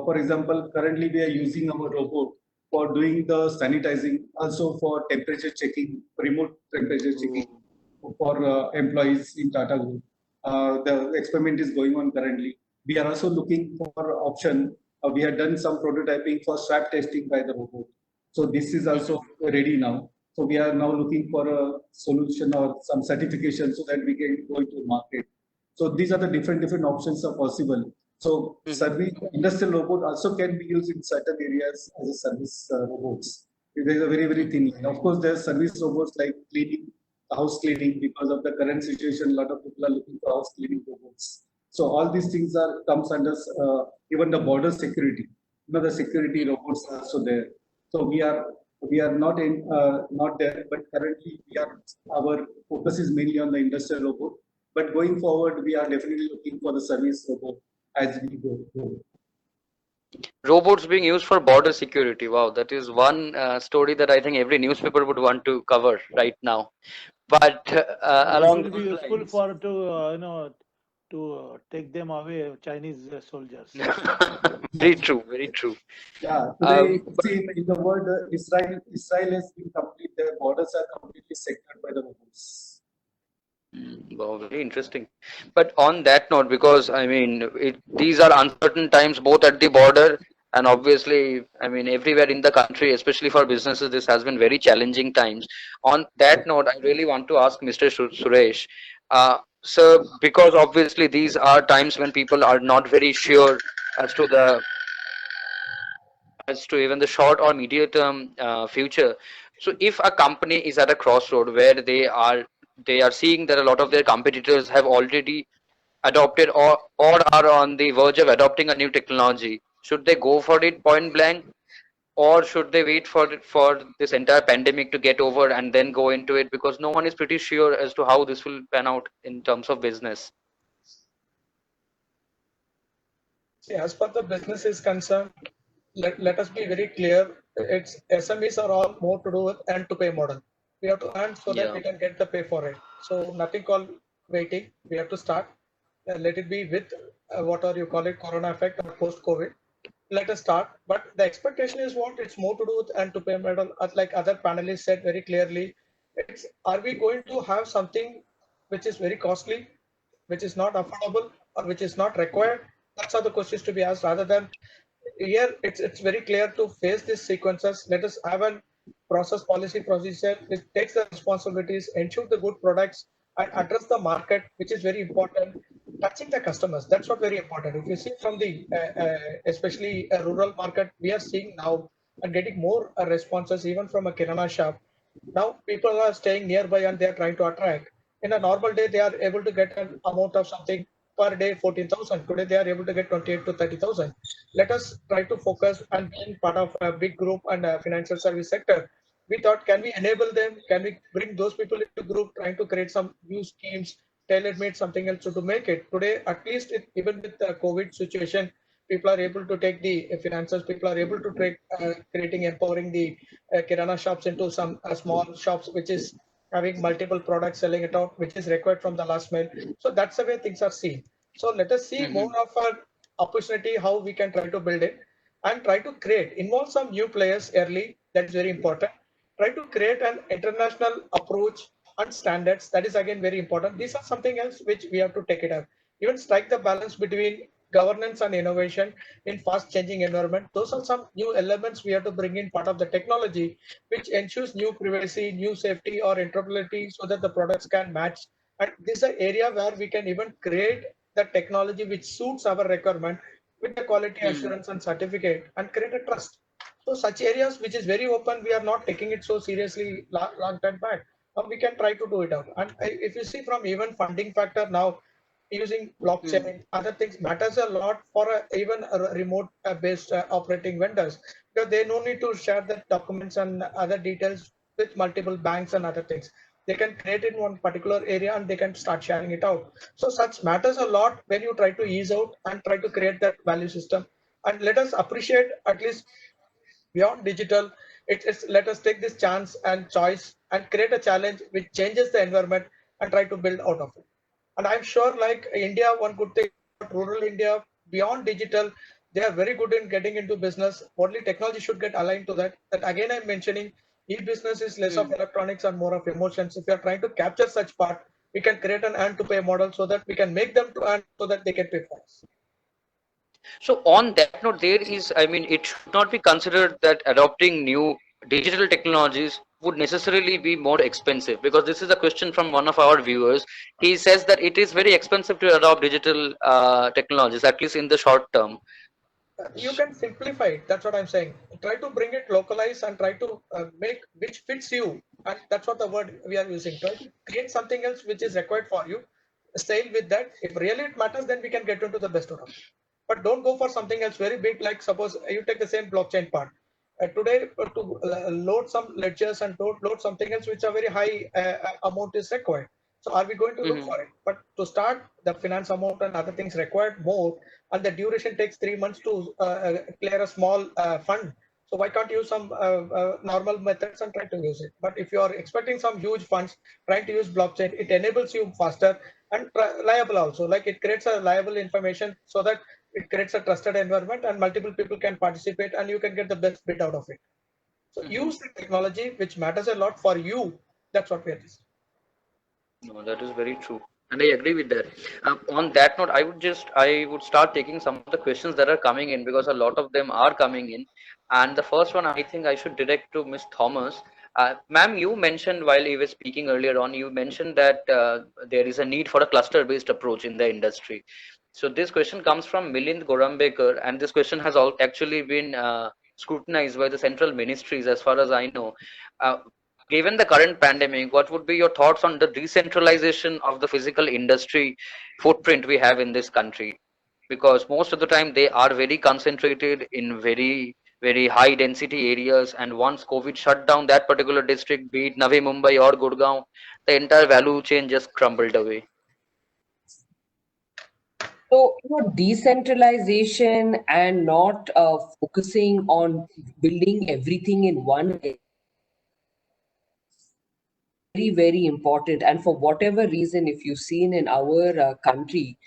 For example, currently we are using our robot for doing the sanitizing, also for temperature checking, remote temperature checking for employees in Tata Group. The experiment is going on currently. We are also looking for option. We have done some prototyping for swab testing by the robot. So this is also ready now. So we are now looking for a solution or some certification so that we can go into the market. So these are the different options are possible. So service industrial robot also can be used in certain areas as a service robots. There is a very thin line. Of course, there are service robots like cleaning, house cleaning. Because of the current situation, a lot of people are looking for house cleaning robots. So all these things comes under even the border security. The security robots are also there. So we are not there, but currently our focus is mainly on the industrial robot. But going forward, we are definitely looking for the service robot as we go forward. Robots being used for border security. Wow, that is one story that I think every newspaper would want to cover right now. But along it will be useful for to take them away, Chinese soldiers. Very true, very true. Yeah, today in the world, Israel has been complete. Their borders are completely secured by the robots. Wow, very interesting. But on that note, because I mean, these are uncertain times both at the border and obviously, I mean, everywhere in the country, especially for businesses, this has been very challenging times. On that note, I really want to ask Mr. Suresh, sir, because obviously these are times when people are not very sure as to even the short or medium term future. So if a company is at a crossroad where they are seeing that a lot of their competitors have already adopted or are on the verge of adopting a new technology, should they go for it point blank, or should they wait for this entire pandemic to get over and then go into it, because no one is pretty sure as to how this will pan out in terms of business? See, as far the business is concerned, let us be very clear. It's SMEs are all more to do with earn to pay model. We have to earn so that we can get the pay for it. So nothing called waiting. We have to start. Let it be with what you call it, corona effect or post COVID. let us start. But the expectation is what? It's more to do with and to pay model, like other panelists said very clearly. It's, are we going to have something which is very costly, which is not affordable, or which is not required? That's how the questions to be asked. Rather than here, it's very clear to face these sequences. Let us have a process policy procedure which takes the responsibilities, ensure the good products, and address the market, which is very important. Touching the customers, that's what very important. If you see from the especially a rural market, we are seeing now and getting more responses even from a kirana shop. Now people are staying nearby and they are trying to attract. In a normal day, they are able to get an amount of something per day 14,000. Today they are able to get 28 to 30,000. Let us try to focus and being part of a big group and a financial service sector. We thought, can we enable them? Can we bring those people into group, trying to create some new schemes, tailor-made something else to make it today? At least even with the COVID situation, people are able to take the finances. People are able to take creating, empowering the kirana shops into some small shops, which is having multiple products, selling it out, which is required from the last mile. So that's the way things are seen. So let us see more of an opportunity, how we can try to build it and try to create, involve some new players early. That's very important. Try to create an international approach and standards. That is again very important. These are something else which we have to take it up. Even strike the balance between governance and innovation in fast changing environment. Those are some new elements we have to bring in part of the technology, which ensures new privacy, new safety or interoperability so that the products can match. And this is an area where we can even create the technology which suits our requirement with the quality assurance and certificate and create a trust. So such areas which is very open, we are not taking it so seriously long time back. We can try to do it out. And if you see from even funding factor now, using blockchain, other things matters a lot for even a remote based operating vendors, because they no need to share the documents and other details with multiple banks and other things. They can create in one particular area and they can start sharing it out. So such matters a lot when you try to ease out and try to create that value system. And let us appreciate at least beyond digital, it's let us take this chance and choice and create a challenge which changes the environment and try to build out of it. And I'm sure like India, one good thing about rural India, beyond digital, they are very good in getting into business. Only technology should get aligned to that. That again, I'm mentioning e-business is less of electronics and more of emotions. If you are trying to capture such part, we can create an earn to pay model so that we can make them to earn so that they can pay for us. So on that note, there is, I mean, it should not be considered that adopting new digital technologies would necessarily be more expensive, because this is a question from one of our viewers. He says that it is very expensive to adopt digital technologies, at least in the short term. You can simplify it. That's what I'm saying. Try to bring it localized and try to make which fits you. And that's what the word we are using. Try to create something else which is required for you. Stay with that. If really it matters, then we can get into the best of it. But don't go for something else very big. Like suppose you take the same blockchain part. Today, to load some ledgers and load something else which a very high amount is required. So are we going to look for it? But to start, the finance amount and other things required more, and the duration takes 3 months to clear a small fund. So why can't you use some normal methods and try to use it? But if you are expecting some huge funds, trying to use blockchain, it enables you faster and reliable also. Like it creates a reliable information so that it creates a trusted environment and multiple people can participate and you can get the best bit out of it. So use the technology which matters a lot for you. That's what we are saying. No, that is very true, and I agree with that. On that note, I would start taking some of the questions that are coming in, because a lot of them are coming in. And the first one, I think I should direct to Miss Thomas. Ma'am, you mentioned while you were speaking earlier on, you mentioned that there is a need for a cluster-based approach in the industry. So this question comes from Milind Gorambekar, and this question has actually been scrutinized by the central ministries, as far as I know. Given the current pandemic, what would be your thoughts on the decentralization of the physical industry footprint we have in this country? Because most of the time they are very concentrated in very, very high density areas, and once COVID shut down that particular district, be it Navi Mumbai or Gurgaon, the entire value chain just crumbled away. So, decentralization and not focusing on building everything in one area, very, very important. And for whatever reason, if you've seen in our country,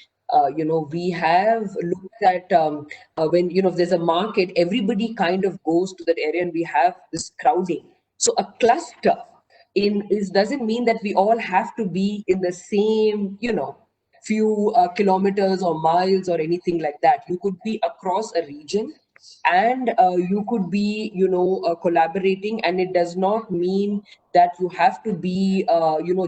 we have looked at when, if there's a market, everybody kind of goes to that area and we have this crowding. So a cluster doesn't mean that we all have to be in the same, few kilometers or miles or anything like that. You could be across a region, and you could be, collaborating, and it does not mean that you have to be,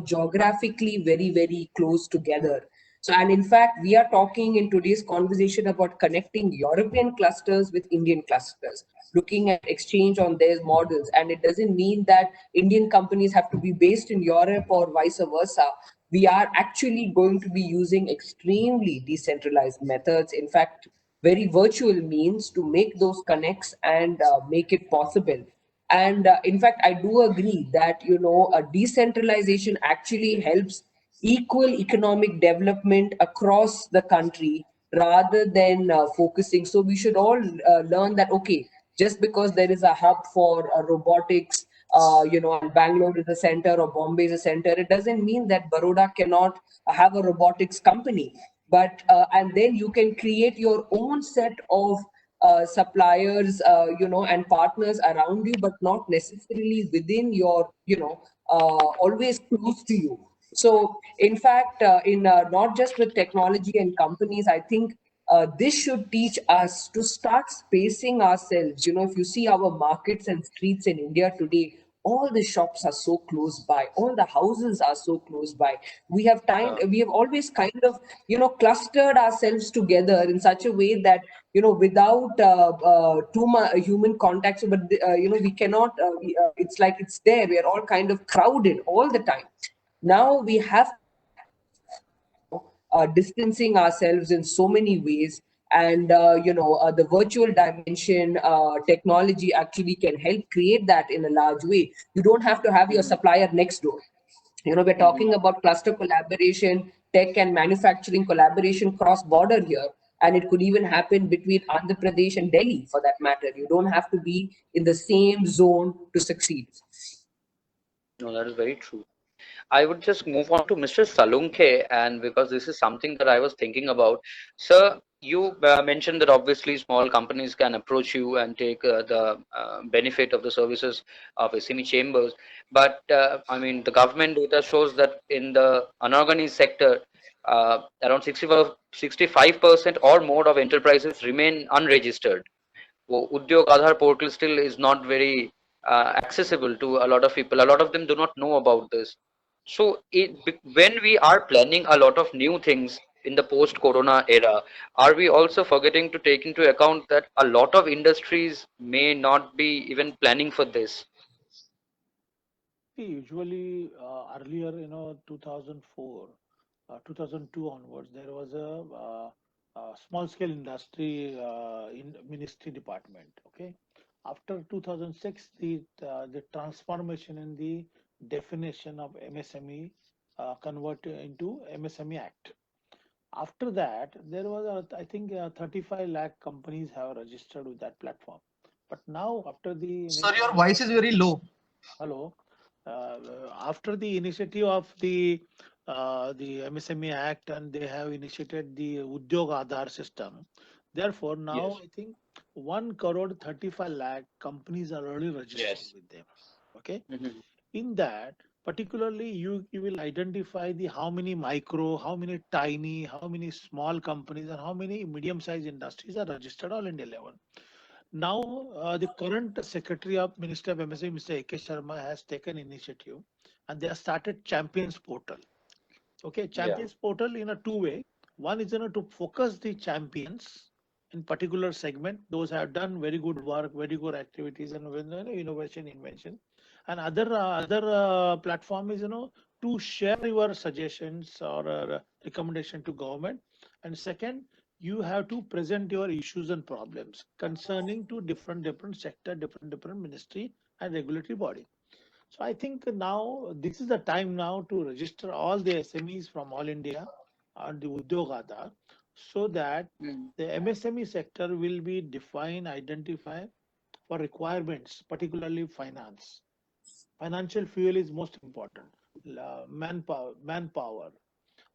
geographically very, very close together. So, and in fact, we are talking in today's conversation about connecting European clusters with Indian clusters, looking at exchange on their models. And it doesn't mean that Indian companies have to be based in Europe or vice versa. We are actually going to be using extremely decentralized methods. In fact, very virtual means to make those connects and make it possible. And in fact, I do agree that, a decentralization actually helps equal economic development across the country rather than focusing. So we should all learn that, okay, just because there is a hub for robotics, and Bangalore is a center or Bombay is a center, it doesn't mean that Baroda cannot have a robotics company. But and then you can create your own set of suppliers, and partners around you, but not necessarily within your, always close to you. So, in fact, in not just with technology and companies, I think this should teach us to start spacing ourselves. If you see our markets and streets in India today, all the shops are so close by, all the houses are so close by. We have always kind of, clustered ourselves together in such a way that, without too much human contact, but we cannot. It's like it's there. We are all kind of crowded all the time. Now we have distancing ourselves in so many ways, and the virtual dimension technology actually can help create that in a large way. You don't have to have your supplier next door. We're talking about cluster collaboration, tech and manufacturing collaboration cross border here, and it could even happen between Andhra Pradesh and Delhi for that matter. You don't have to be in the same zone to succeed. No, that is very true. I would just move on to Mr. Salunkhe, and because this is something that I was thinking about. Sir, you mentioned that obviously small companies can approach you and take the benefit of the services of SME chambers. But I mean, the government data shows that in the unorganized sector, around 65% or more of enterprises remain unregistered. Udyog Aadhaar portal still is not very accessible to a lot of people. A lot of them do not know about this. So when we are planning a lot of new things in the post-corona era, are we also forgetting to take into account that a lot of industries may not be even planning for this? See, usually earlier, 2004, 2002 onwards, there was a small scale industry in ministry department. Okay, after 2006, the transformation in the definition of MSME converted into MSME Act. After that, there was I think 35 lakh companies have registered with that platform. But now, after the Sir, your voice is very low. hello, uh, after the initiative of the MSME Act, and they have initiated the Udyog Aadhaar system. Therefore, now Yes. I think 1 crore 35 lakh companies are already registered Yes. with them. Okay, Mhm. in that particularly you will identify the how many micro, how many tiny, how many small companies, and how many medium-sized industries are registered all India level. Now, the current Secretary of Minister of MSME, Mr. A.K. Sharma, has taken initiative, and they have started Champions Portal. Okay, Yeah. Champions Portal in a two-way. One is to focus the champions in particular segment. Those have done very good work, very good activities, and innovation, invention. And other platform is to share your suggestions or recommendation to government. And second, you have to present your issues and problems concerning to different sector, different ministry and regulatory body. So I think now this is the time now to register all the SMEs from all India on the Udyog Aadhaar, so that Mm. the MSME sector will be defined, identified for requirements, particularly finance. Financial fuel is most important. Manpower,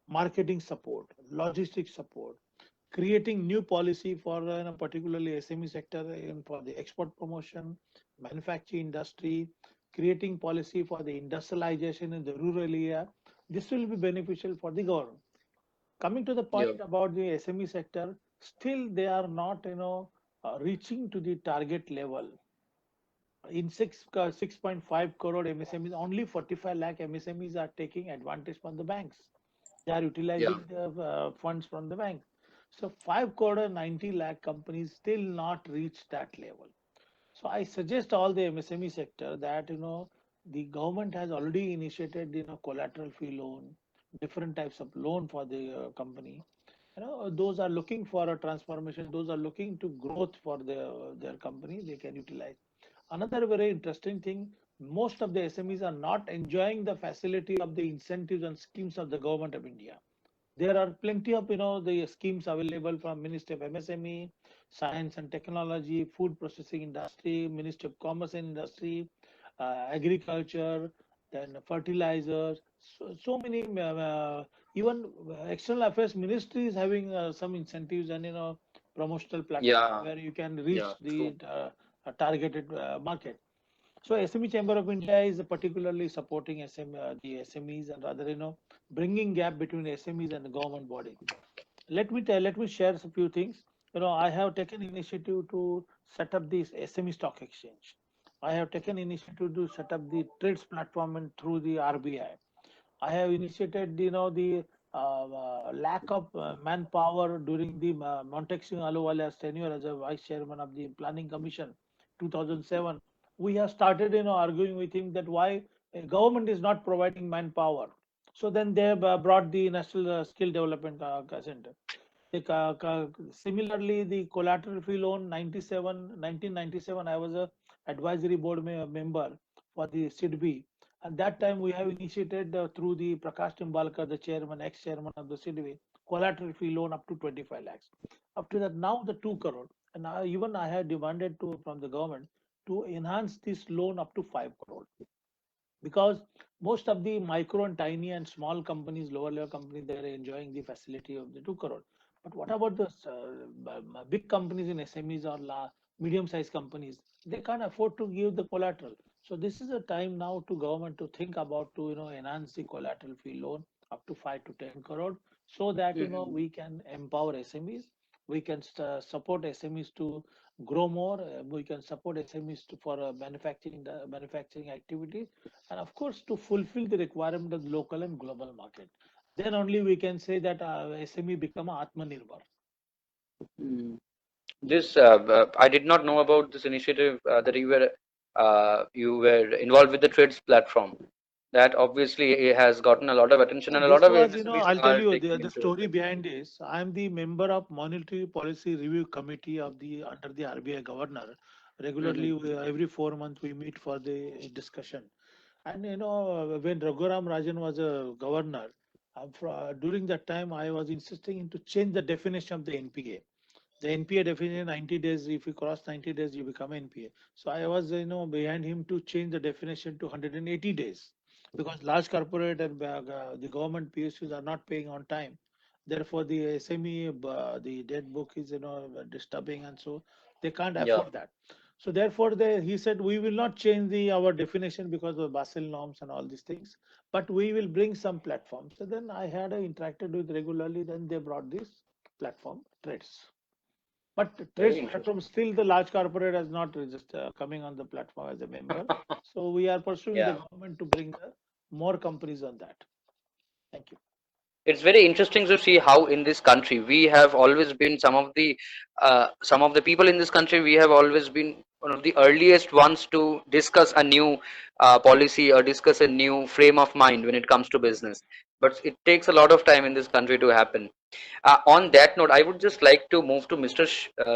marketing support, logistics support, creating new policy for particularly SME sector for the export promotion, manufacturing industry, creating policy for the industrialization in the rural area. This will be beneficial for the government. Coming to the Yeah. point about the SME sector, still they are not reaching to the target level. In 6.5 crore MSMEs, only 45 lakh MSMEs are taking advantage from the banks. They are Yeah. utilizing the funds from the bank. So 5 crore 90 lakh companies still not reached that level. So I suggest all the MSME sector that the government has already initiated collateral free loan, different types of loan for the company. Those are looking for a transformation. Those are looking to growth for their company. They can utilize. Another very interesting thing, most of the SMEs are not enjoying the facility of the incentives and schemes of the government of India. There are plenty of the schemes available from Ministry of MSME, Science and Technology, Food Processing Industry, Ministry of Commerce and Industry, Agriculture, then fertilizers. So many even External Affairs Ministry is having some incentives and promotional platform Yeah. where you can Yeah. reach the True. targeted market. So SME Chamber of India is particularly supporting the SMEs and rather bringing gap between SMEs and the government body. Let me share a few things. I have taken initiative to set up this SME stock exchange. I have taken initiative to set up the trades platform and through the RBI. I have initiated, the lack of manpower during the Montek Singh Aluwalia's tenure as a vice chairman of the Planning Commission, 2007. We have started, arguing with him that why government is not providing manpower. So then they have brought the National Skill Development Center. Similarly, the collateral free loan 1997, I was a advisory board member for the SIDBI. At that time, we have initiated through the Prakash Timbalkar, the chairman, ex-chairman of the SIDBI, collateral free loan up to 25 lakhs. Up to that, now the 2 crore. And even I had demanded from the government to enhance this loan up to 5 crore, because most of the micro and tiny and small companies, lower level companies, they are enjoying the facility of the 2 crore. But what about the big companies in SMEs or medium sized companies? They can't afford to give the collateral. So this is a time now to government to think about to enhance the collateral free loan up to 5 to 10 crore, so that we can empower SMEs. We can support SMEs to grow more. We can support SMEs for manufacturing activities, and of course to fulfill the requirement of the local and global market. Then only we can say that SME become Atmanirbhar. Mm. This I did not know about this initiative that you were involved with the trades platform. That obviously has gotten a lot of attention, and a lot This of was, SMEs I'll tell are you taking the into it. story behind this. I am the member of Monetary Policy Review Committee of the under the RBI Governor. Regularly, Mhm. every 4 months we meet for the discussion. And when Raghuram Rajan was a governor, during that time I was insisting to change the definition of the NPA. The NPA definition 90 days. If you cross 90 days, you become NPA. So I was behind him to change the definition to 180 days, because large corporate and the government PSUs are not paying on time. Therefore, the SME the debt book is disturbing, and so they can't Yeah. afford that. So therefore, he said we will not change our definition because of Basel norms and all these things, but we will bring some platforms. So then I had interacted with regularly. Then they brought this platform trades. But Very trades interesting. platform, still the large corporate has not registered coming on the platform as a member. So we are pursuing the Yeah. government to bring more companies on that. Thank you. It's very interesting to see how in this country we have always been some of the people in this country, we have always been one of the earliest ones to discuss a new policy or discuss a new frame of mind when it comes to business, but it takes a lot of time in this country to happen. On that note, I would just like to move to Mr.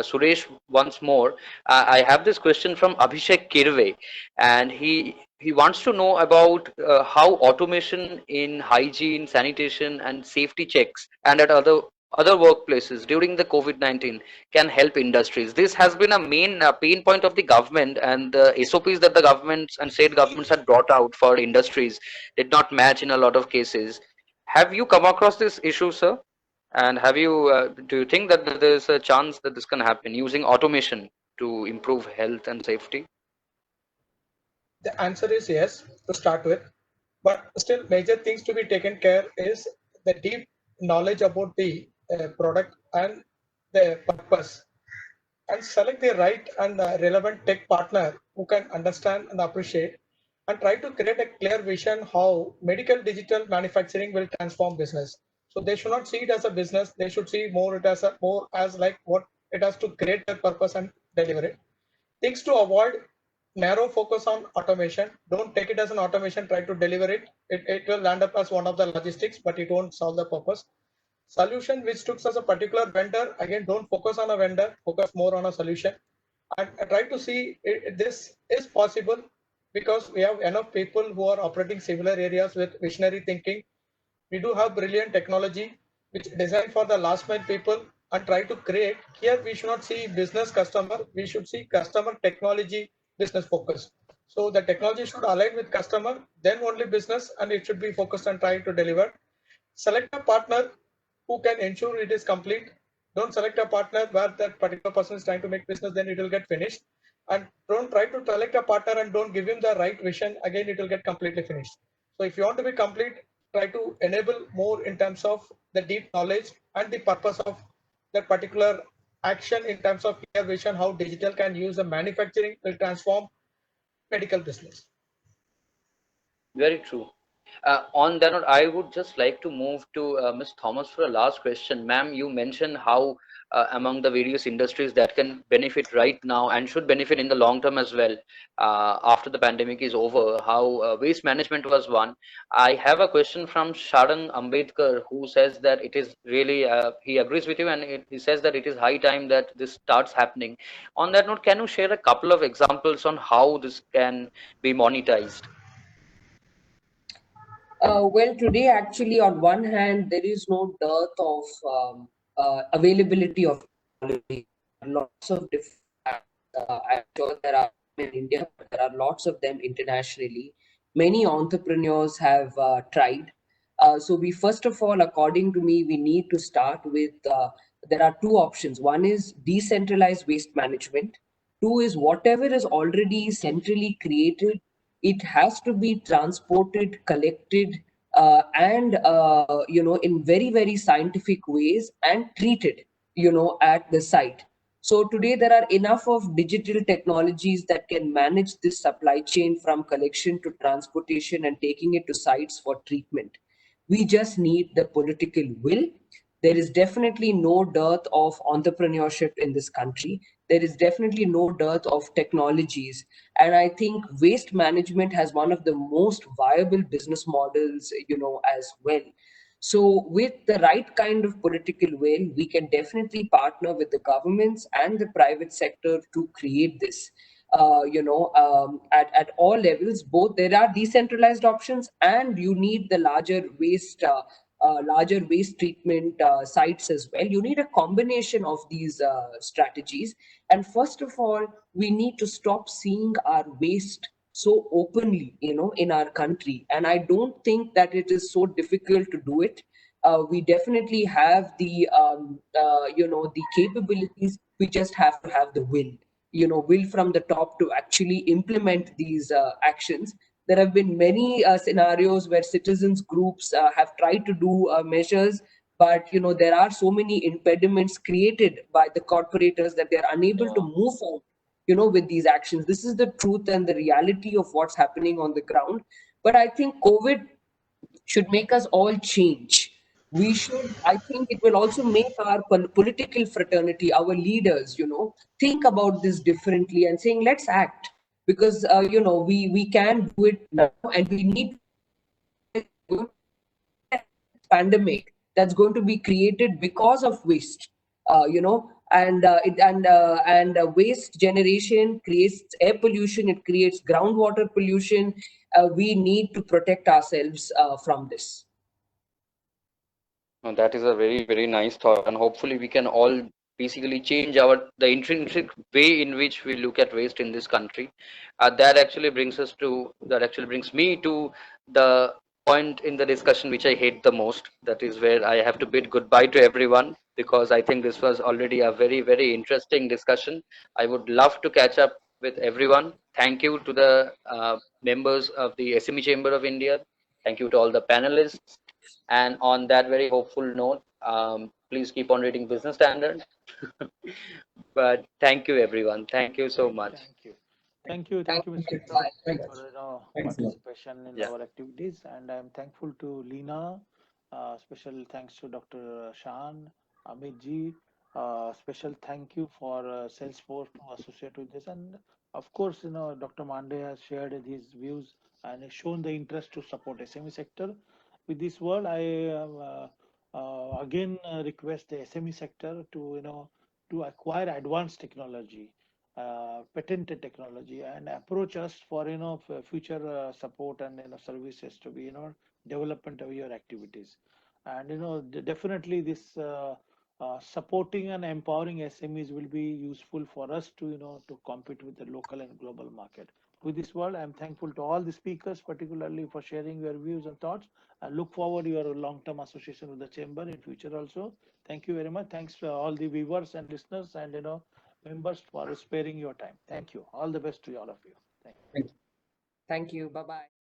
Suresh once more. I have this question from Abhishek Kirve, and he wants to know about how automation in hygiene, sanitation, and safety checks and at other workplaces during the COVID-19 can help industries. This has been a main pain point of the government, and the SOPs that the governments and state governments had brought out for industries did not match in a lot of cases. Have you come across this issue, sir? And have you, do you think that there's a chance that this can happen using automation to improve health and safety? The answer is yes to start with, but still major things to be taken care is the deep knowledge about the product and the purpose, and select the right and relevant tech partner who can understand and appreciate, and try to create a clear vision how medical digital manufacturing will transform business. So they should not see it as a business, they should see more it as a more as like what it has to create a purpose and deliver it. Things to avoid: narrow focus on automation. Don't take it as an automation, try to deliver it. It will land up as one of the logistics, but it won't solve the purpose. Solution which took as a particular vendor, again, don't focus on a vendor, focus more on a solution. And try to see this is possible because we have enough people who are operating similar areas with visionary thinking. We do have brilliant technology which is designed for the last mile people, and try to create here. We should not see business customer, we should see customer technology business focus. So the technology should align with customer, then only business, and it should be focused on trying to deliver. Select a partner who can ensure it is complete. Don't select a partner where that particular person is trying to make business, then it will get finished. And don't try to select a partner and don't give him the right vision, again it will get completely finished. So if you want to be complete, try to enable more in terms of the deep knowledge and the purpose of that particular action, in terms of clear vision how digital can use the manufacturing will transform medical business. Very true. On that note, I would just like to move to Ms. Thomas for a last question. Ma'am, you mentioned how among the various industries that can benefit right now and should benefit in the long term as well, after the pandemic is over, how waste management was one. I have a question from Sharan Ambedkar, who says that it is really, he agrees with you, and he says that it is high time that this starts happening. On that note, can you share a couple of examples on how this can be monetized? Well, today, actually, on one hand, there is no dearth of availability of technology. Lots of different apps, I'm sure there are in India, but there are lots of them internationally. Many entrepreneurs have tried. So we, first of all, according to me, we need to start with, there are two options. One is decentralized waste management. Two is whatever is already centrally created, it has to be transported, collected, and in very, very scientific ways, and treated at the site. So today there are enough of digital technologies that can manage this supply chain from collection to transportation and taking it to sites for treatment. We just need the political will. There is definitely no dearth of entrepreneurship in this country. There is definitely no dearth of technologies. And I think waste management has one of the most viable business models, as well. So with the right kind of political will, we can definitely partner with the governments and the private sector to create this. At all levels, both there are decentralized options, and you need the larger waste treatment sites as well. You need a combination of these strategies. And first of all, we need to stop seeing our waste so openly, in our country. And I don't think that it is so difficult to do it. We definitely have the capabilities. We just have to have the will from the top to actually implement these actions. There have been many scenarios where citizens groups have tried to do measures, but there are so many impediments created by the corporators that they are unable to move forward with these actions. This is the truth and the reality of what's happening on the ground. But I think COVID should make us all change. We should, I think it will also make our political fraternity, our leaders, think about this differently and saying, let's act. Because, we can do it now, and we need pandemic that's going to be created because of waste, waste generation creates air pollution, it creates groundwater pollution. We need to protect ourselves from this. That is a very, very nice thought, and hopefully we can all basically change the intrinsic way in which we look at waste in this country. That actually brings me to the point in the discussion which I hate the most. That is where I have to bid goodbye to everyone, because I think this was already a very, very interesting discussion. I would love to catch up with everyone. Thank you to the members of the SME Chamber of India. Thank you to all the panelists. And on that very hopeful note, please keep on reading Business Standard. But thank you, everyone. Thank you so much. Thank you, Thank Mr. you. Subhayan, Thanks. for Thanks a lot. participation in Yeah. our activities, and I'm thankful to Leena. Special thanks to Dr. Shan, Amit ji. Special thank you for Salesforce to associate with this, and of course, Dr. Mande has shared his views and has shown the interest to support SME sector. With this word, I again request the SME sector to to acquire advanced technology, patented technology, and approach us for future support and services to be development of your activities. And definitely this supporting and empowering SMEs will be useful for us to to compete with the local and global market. With this word, I'm thankful to all the speakers, particularly for sharing your views and thoughts. I look forward to your long-term association with the chamber in future also. Thank you very much. Thanks to all the viewers and listeners and members for sparing your time. Thank you. All the best to all of you. Thank you. Thank you. Thank you. Bye bye.